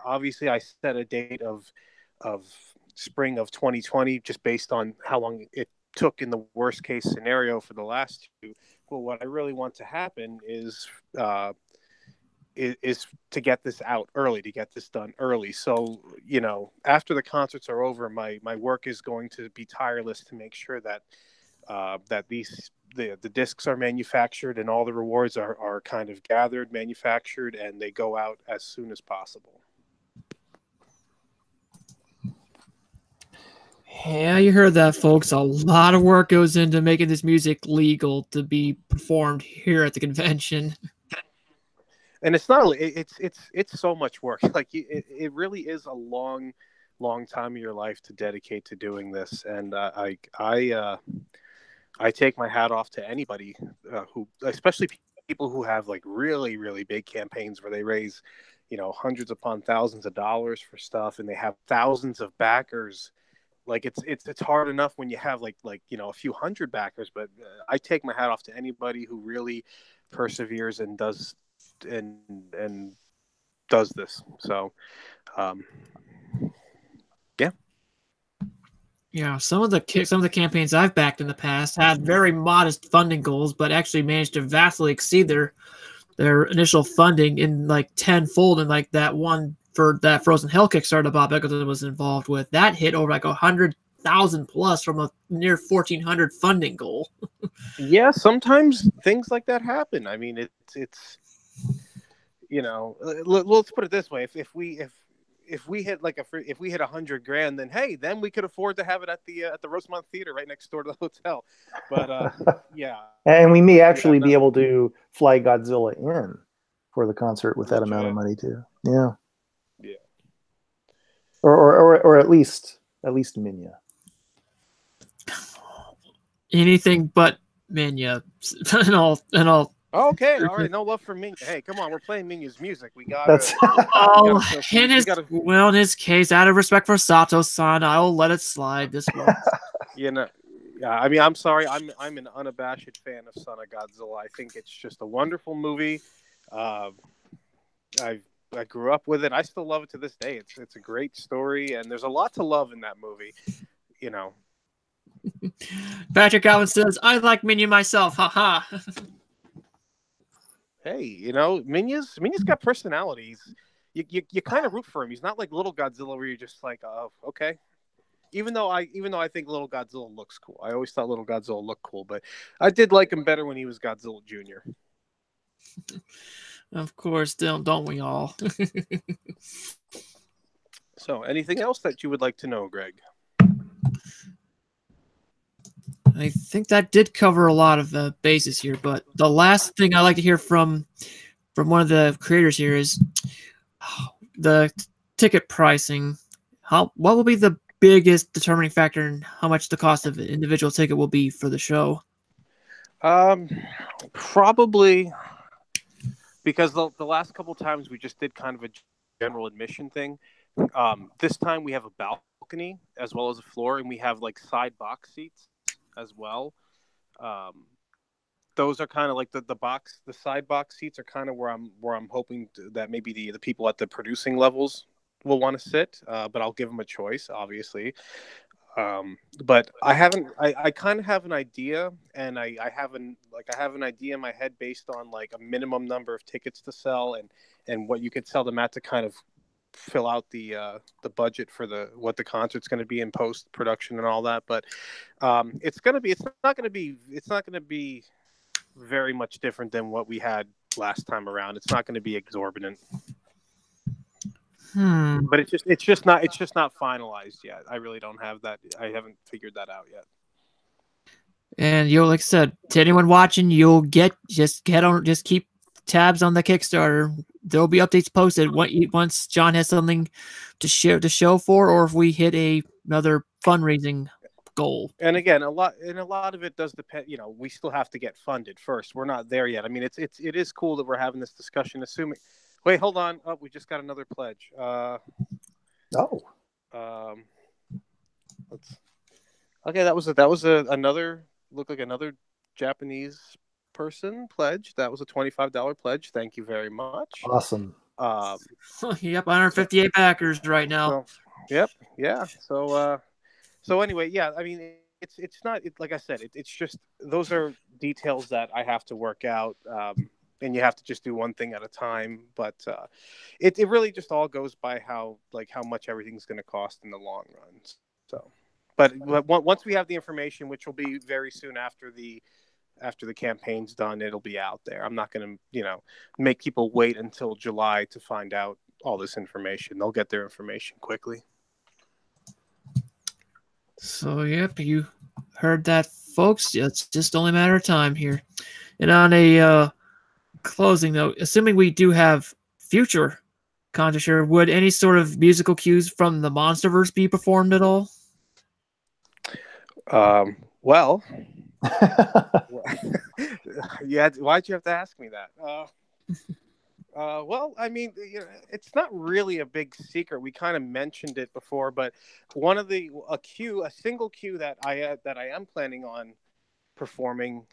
obviously I set a date of spring of 2020 just based on how long it took in the worst case scenario for the last two. But what I really want to happen is to get this out early, to get this done early. So, you know, after the concerts are over, my work is going to be tireless to make sure that that the discs are manufactured and all the rewards are kind of gathered, manufactured, and they go out as soon as possible. Yeah, you heard that, folks. A lot of work goes into making this music legal to be performed here at the convention. And it's not, it's so much work. Like, it really is a long time of your life to dedicate to doing this. And I take my hat off to anybody who, especially people who have like really, really big campaigns where they raise, you know, hundreds upon thousands of dollars for stuff, and they have thousands of backers. Like, it's hard enough when you have like you know, a few hundred backers, but I take my hat off to anybody who really perseveres and does this. So Yeah, some of the campaigns I've backed in the past had very modest funding goals, but actually managed to vastly exceed their initial funding in like tenfold. And like that one for that Frozen Hell Kickstarter Bob Eggleton was involved with, that hit over like 100,000 plus from a near 1,400 funding goal. Yeah, sometimes things like that happen. I mean, it's you know, let's put it this way: if we hit if we hit 100 grand, then hey, then we could afford to have it at the Rosemont Theater right next door to the hotel. But yeah, and we may actually be able to fly Godzilla in for the concert with that amount of money too. Yeah, yeah, or at least Minya. Anything but Minya and all. Okay, all right. No love for Minya. Hey, come on, we're playing Minya's music. We got. In his case, out of respect for Sato-san, I'll let it slide this once. You know, yeah. I mean, I'm sorry. I'm an unabashed fan of Son of Godzilla. I think it's just a wonderful movie. I grew up with it. I still love it to this day. It's a great story, and there's a lot to love in that movie. You know. Patrick Allen says, "I like Minya myself." Haha. Hey, you know, Minya's got personalities. You kind of root for him. He's not like Little Godzilla where you're just like, oh, okay. Even though I think Little Godzilla looks cool. I always thought Little Godzilla looked cool, but I did like him better when he was Godzilla Jr. Of course, don't we all? So, anything else that you would like to know, Greg? I think that did cover a lot of the bases here, but the last thing I like to hear from one of the creators here is the ticket pricing. What will be the biggest determining factor in how much the cost of an individual ticket will be for the show? Probably because the last couple times we just did kind of a general admission thing. This time we have a balcony as well as a floor, and we have like side box seats as well. Those are kind of like the side box seats are kind of where I'm hoping that maybe the people at the producing levels will want to sit, but I'll give them a choice, obviously. But I kind of have an idea, and I have an idea in my head based on like a minimum number of tickets to sell and what you could sell them at to kind of fill out the budget for what the concert's going to be in post production and all that. But it's not going to be very much different than what we had last time around. It's not going to be exorbitant. But it's just not finalized yet. I really don't have that. I haven't figured that out yet. And like I said, to anyone watching, just keep tabs on the Kickstarter. There'll be updates posted once John has something to show for, or if we hit another fundraising goal. And again, a lot of it does depend. You know, we still have to get funded first. We're not there yet. I mean, it is cool that we're having this discussion. Assuming, wait, hold on. Oh, we just got another pledge. Okay, that was another looked like another Japanese person pledge. That was a $25 pledge. Thank you very much. Awesome. Yep, 158 backers right now. So, yep, yeah. So anyway, yeah. I mean, it's not like I said. It's just those are details that I have to work out, and you have to just do one thing at a time. But it really just all goes by how much everything's going to cost in the long run. So, but once we have the information, which will be very soon after the campaign's done, it'll be out there. I'm not going to make people wait until July to find out all this information. They'll get their information quickly. So, yep, you heard that, folks. It's just only a matter of time here. And on a closing note, assuming we do have future content, would any sort of musical cues from the Monsterverse be performed at all? Well, yeah. Why'd you have to ask me that? Well, I mean, it's not really a big secret. We kind of mentioned it before, but a single cue that I am planning on performing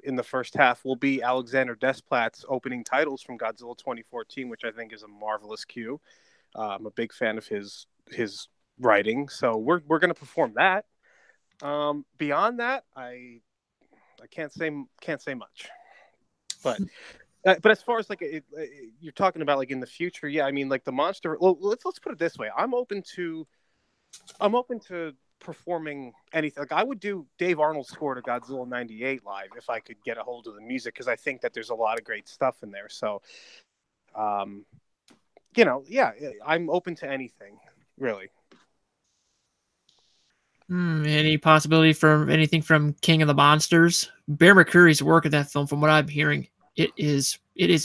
in the first half will be Alexander Desplat's opening titles from Godzilla 2014, which I think is a marvelous cue. I'm a big fan of his writing, so we're going to perform that. Beyond that, I can't say much, but as far as you're talking about like in the future, yeah, I mean like the monster. Well, let's put it this way: I'm open to performing anything. Like I would do Dave Arnold's score to Godzilla '98 live if I could get a hold of the music, because I think that there's a lot of great stuff in there. So, yeah, I'm open to anything really. Any possibility for anything from King of the Monsters? Bear McCreary's work in that film, from what I'm hearing, it is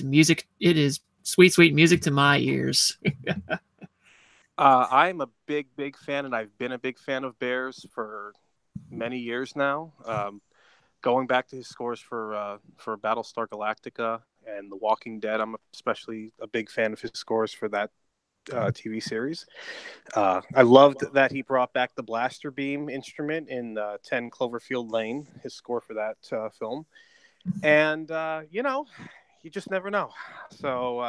music. It is sweet music to my ears. I'm a big fan, and I've been a big fan of Bear's for many years now. Going back to his scores for Battlestar Galactica and The Walking Dead, I'm especially a big fan of his scores for that TV series. I loved that he brought back the blaster beam instrument in 10 Cloverfield Lane, his score for that film. And you just never know. So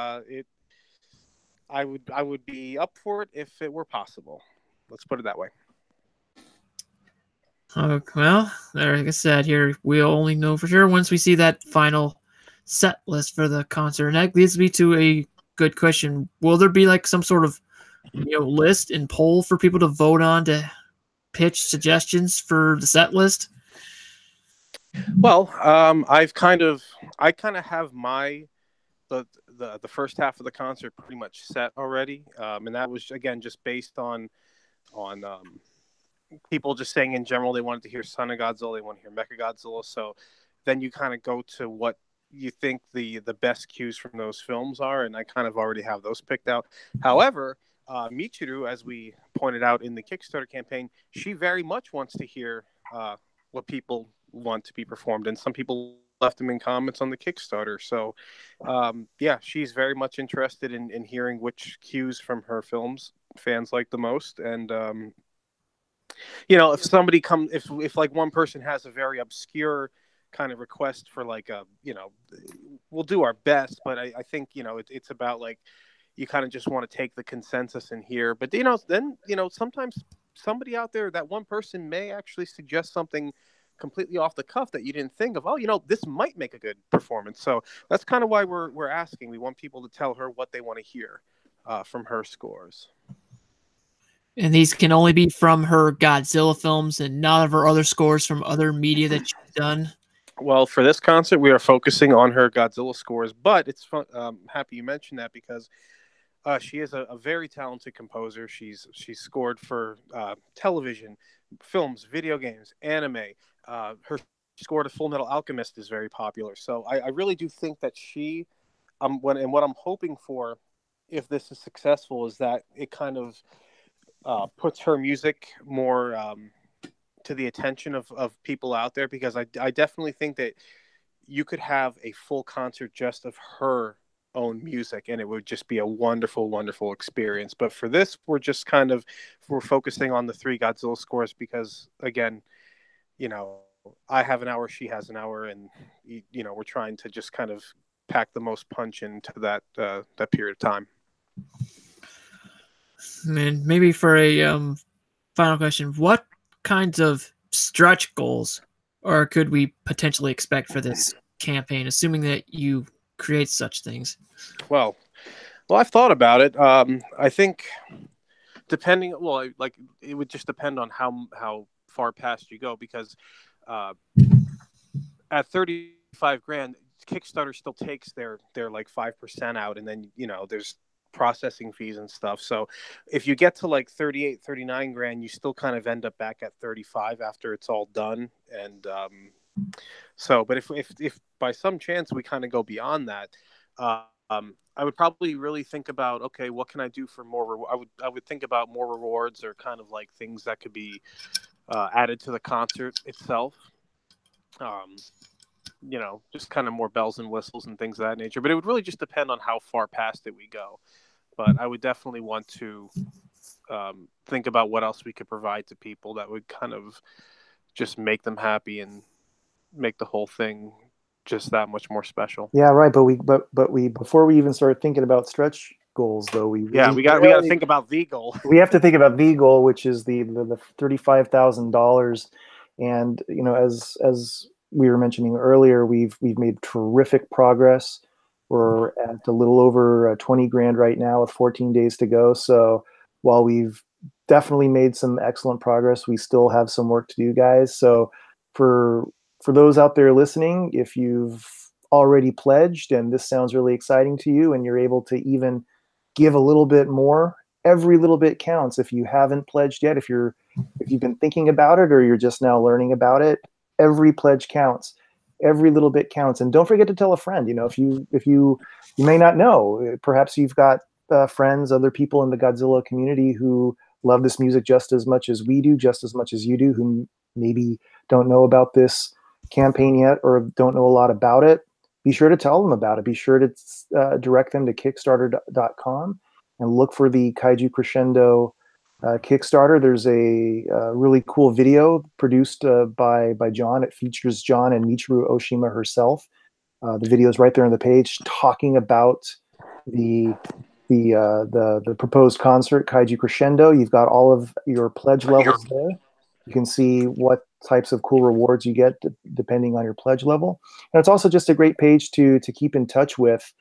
I would be up for it if it were possible. Let's put it that way. Well, like I said, here we'll only know for sure once we see that final set list for the concert. And that leads me to a good question. Will there be like some sort of list and poll for people to vote on to pitch suggestions for the set list? Well, I kind of have the first half of the concert pretty much set already, and that was again just based on people just saying in general they wanted to hear Son of Godzilla, they want to hear Mechagodzilla. So then you kind of go to what you think the best cues from those films are, and I kind of already have those picked out. However, Michiru, as we pointed out in the Kickstarter campaign, she very much wants to hear what people want to be performed, and some people left them in comments on the Kickstarter. So, yeah, she's very much interested in hearing which cues from her films fans like the most. And, you know, if somebody if like one person has a very obscure kind of request for like a, you know, we'll do our best. But I think, you know, it's about like, you kind of just want to take the consensus in here. But, you know, then, you know, sometimes somebody out there, that one person may actually suggest something completely off the cuff that you didn't think of. Oh, you know, this might make a good performance. So that's kind of why we're asking. We want people to tell her what they want to hear from her scores. And these can only be from her Godzilla films and none of her other scores from other media that she's done. Well, for this concert, we are focusing on her Godzilla scores, but it's fun. Happy you mentioned that because she is a very talented composer. She's scored for television, films, video games, anime. Her score to Full Metal Alchemist is very popular. So I really do think that she, what I'm hoping for, if this is successful, is that it kind of puts her music more to the attention of people out there, because I definitely think that you could have a full concert just of her own music and it would just be a wonderful, wonderful experience. But for this, we're focusing on the 3 Godzilla scores because, again, you know, I have an hour, she has an hour, and you know, we're trying to just kind of pack the most punch into that period of time. And maybe for a final question, what kinds of stretch goals or could we potentially expect for this campaign, assuming that you create such things? Well, I've thought about it. I think depending, well, like it would just depend on how far past you go, because at 35 grand, Kickstarter still takes their like 5% out, and then, you know, there's processing fees and stuff. So if you get to like 38, 39 grand, you still kind of end up back at 35 after it's all done. And so, but if by some chance we kind of go beyond that, I would probably really think about, okay, what can I do for more? I would think about more rewards, or kind of like things that could be added to the concert itself. You know, just kind of more bells and whistles and things of that nature. But it would really just depend on how far past it we go. But I would definitely want to think about what else we could provide to people that would kind of just make them happy and make the whole thing just that much more special. Yeah, right. But we before we even start thinking about stretch goals, though, we got to think about the goal. We have to think about the goal, which is the $35,000. And, you know, as we were mentioning earlier, we've made terrific progress. We're at a little over 20 grand right now with 14 days to go. So while we've definitely made some excellent progress, we still have some work to do, guys. So for those out there listening, if you've already pledged and this sounds really exciting to you and you're able to even give a little bit more, every little bit counts. If you haven't pledged yet, if you've been thinking about it or you're just now learning about it, every pledge counts. Every little bit counts. And don't forget to tell a friend. You know, if you may not know, perhaps you've got friends, other people in the Godzilla community who love this music just as much as we do, just as much as you do, who maybe don't know about this campaign yet or don't know a lot about it. Be sure to tell them about it. Be sure to direct them to Kickstarter.com and look for the Kaiju Crescendo Kickstarter. There's a really cool video produced by John. It features John and Michiru Oshima herself. The video is right there on the page, talking about the proposed concert, Kaiju Crescendo. You've got all of your pledge levels there. You can see what types of cool rewards you get depending on your pledge level. And it's also just a great page to keep in touch with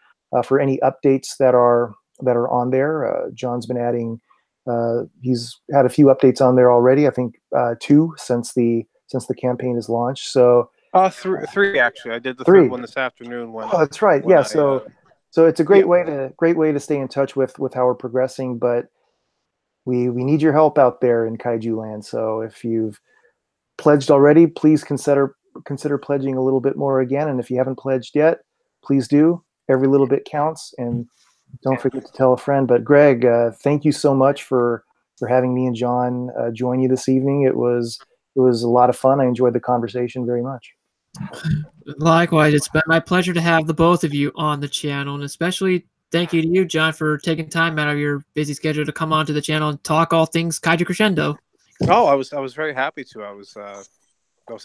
for any updates that are on there. John's been adding. He's had a few updates on there already. I think 2 since the campaign is launched. So 3 actually. I did the 3. third one this afternoon. Oh, that's right. Yeah. So it's a great way to stay in touch with how we're progressing. But we need your help out there in Kaiju land. So if you've pledged already, please consider pledging a little bit more again. And if you haven't pledged yet, please do. Every little bit counts. And don't forget to tell a friend. But Greg, thank you so much for having me and John join you this evening. It was a lot of fun. I enjoyed the conversation very much. Likewise, it's been my pleasure to have the both of you on the channel, and especially thank you to you, John, for taking time out of your busy schedule to come onto the channel and talk all things Kaiju Crescendo. Oh, I was very happy to. I was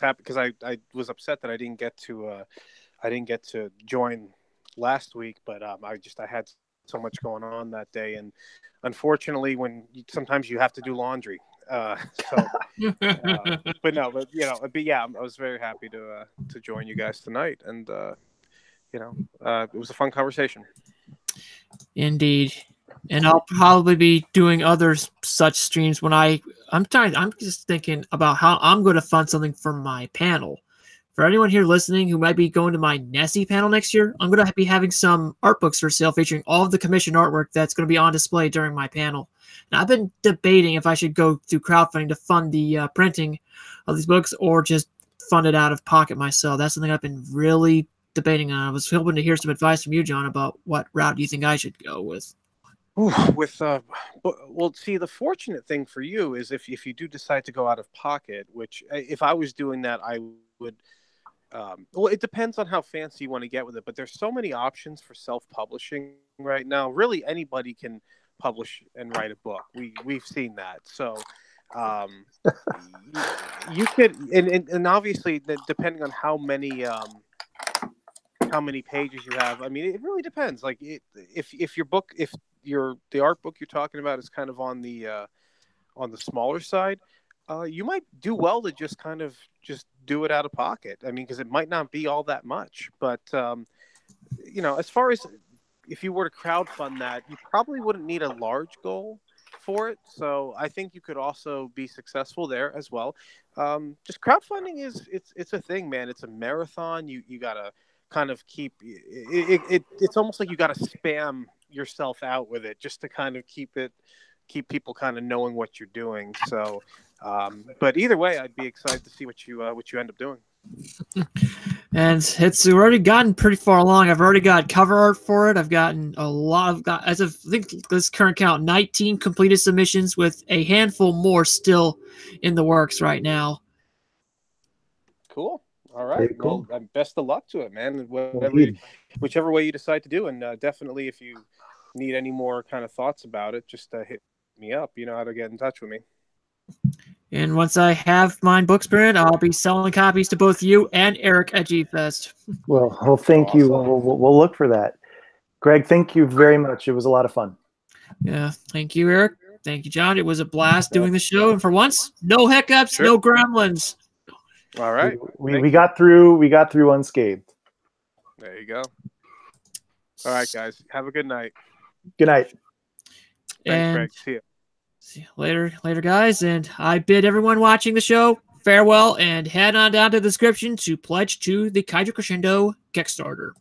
happy because I was upset that I didn't get to join last week, but I had so much going on that day, and unfortunately, sometimes you have to do laundry. But yeah, I was very happy to join you guys tonight, and it was a fun conversation. Indeed, and I'll probably be doing other such streams when I'm just thinking about how I'm going to fund something for my panel. For anyone here listening who might be going to my Nessie panel next year, I'm going to be having some art books for sale featuring all of the commissioned artwork that's going to be on display during my panel. Now, I've been debating if I should go through crowdfunding to fund the printing of these books or just fund it out of pocket myself. That's something I've been really debating on. I was hoping to hear some advice from you, John, about what route you think I should go with. Well, see, the fortunate thing for you is if you do decide to go out of pocket, which if I was doing that, I would. Well, it depends on how fancy you want to get with it, but there's so many options for self-publishing right now. Really, anybody can publish and write a book. We've seen that. So you could, and obviously, depending on how many pages you have, I mean, it really depends. Like if your book, the art book you're talking about is kind of on the smaller side. You might do well to just do it out of pocket. I mean, because it might not be all that much. But, as far as if you were to crowdfund that, you probably wouldn't need a large goal for it. So I think you could also be successful there as well. Just crowdfunding it's a thing, man. It's a marathon. You got to kind of keep it. It's almost like you got to spam yourself out with it just to kind of keep people kind of knowing what you're doing. So, but either way, I'd be excited to see what you end up doing. And it's already gotten pretty far along. I've already got cover art for it. I've gotten a lot of, as of I think this current count, 19 completed submissions with a handful more still in the works right now. Cool. All right. Cool. Well, best of luck to it, man. Whichever way you decide to do, and definitely if you need any more kind of thoughts about it, just hit me up. You know how to get in touch with me. And once I have mine books printed, I'll be selling copies to both you and Erik at G-Fest. Well, thank you. We'll look for that. Greg, thank you very much. It was a lot of fun. Yeah, thank you, Erik. Thank you, John. It was a blast doing the show, and for once, no hiccups, sure. No gremlins. All right, we got through unscathed. There you go. All right, guys. Have a good night. Good night. Thanks, Greg. See you. See you later, guys. And I bid everyone watching the show farewell and head on down to the description to pledge to the Kaiju Crescendo Kickstarter.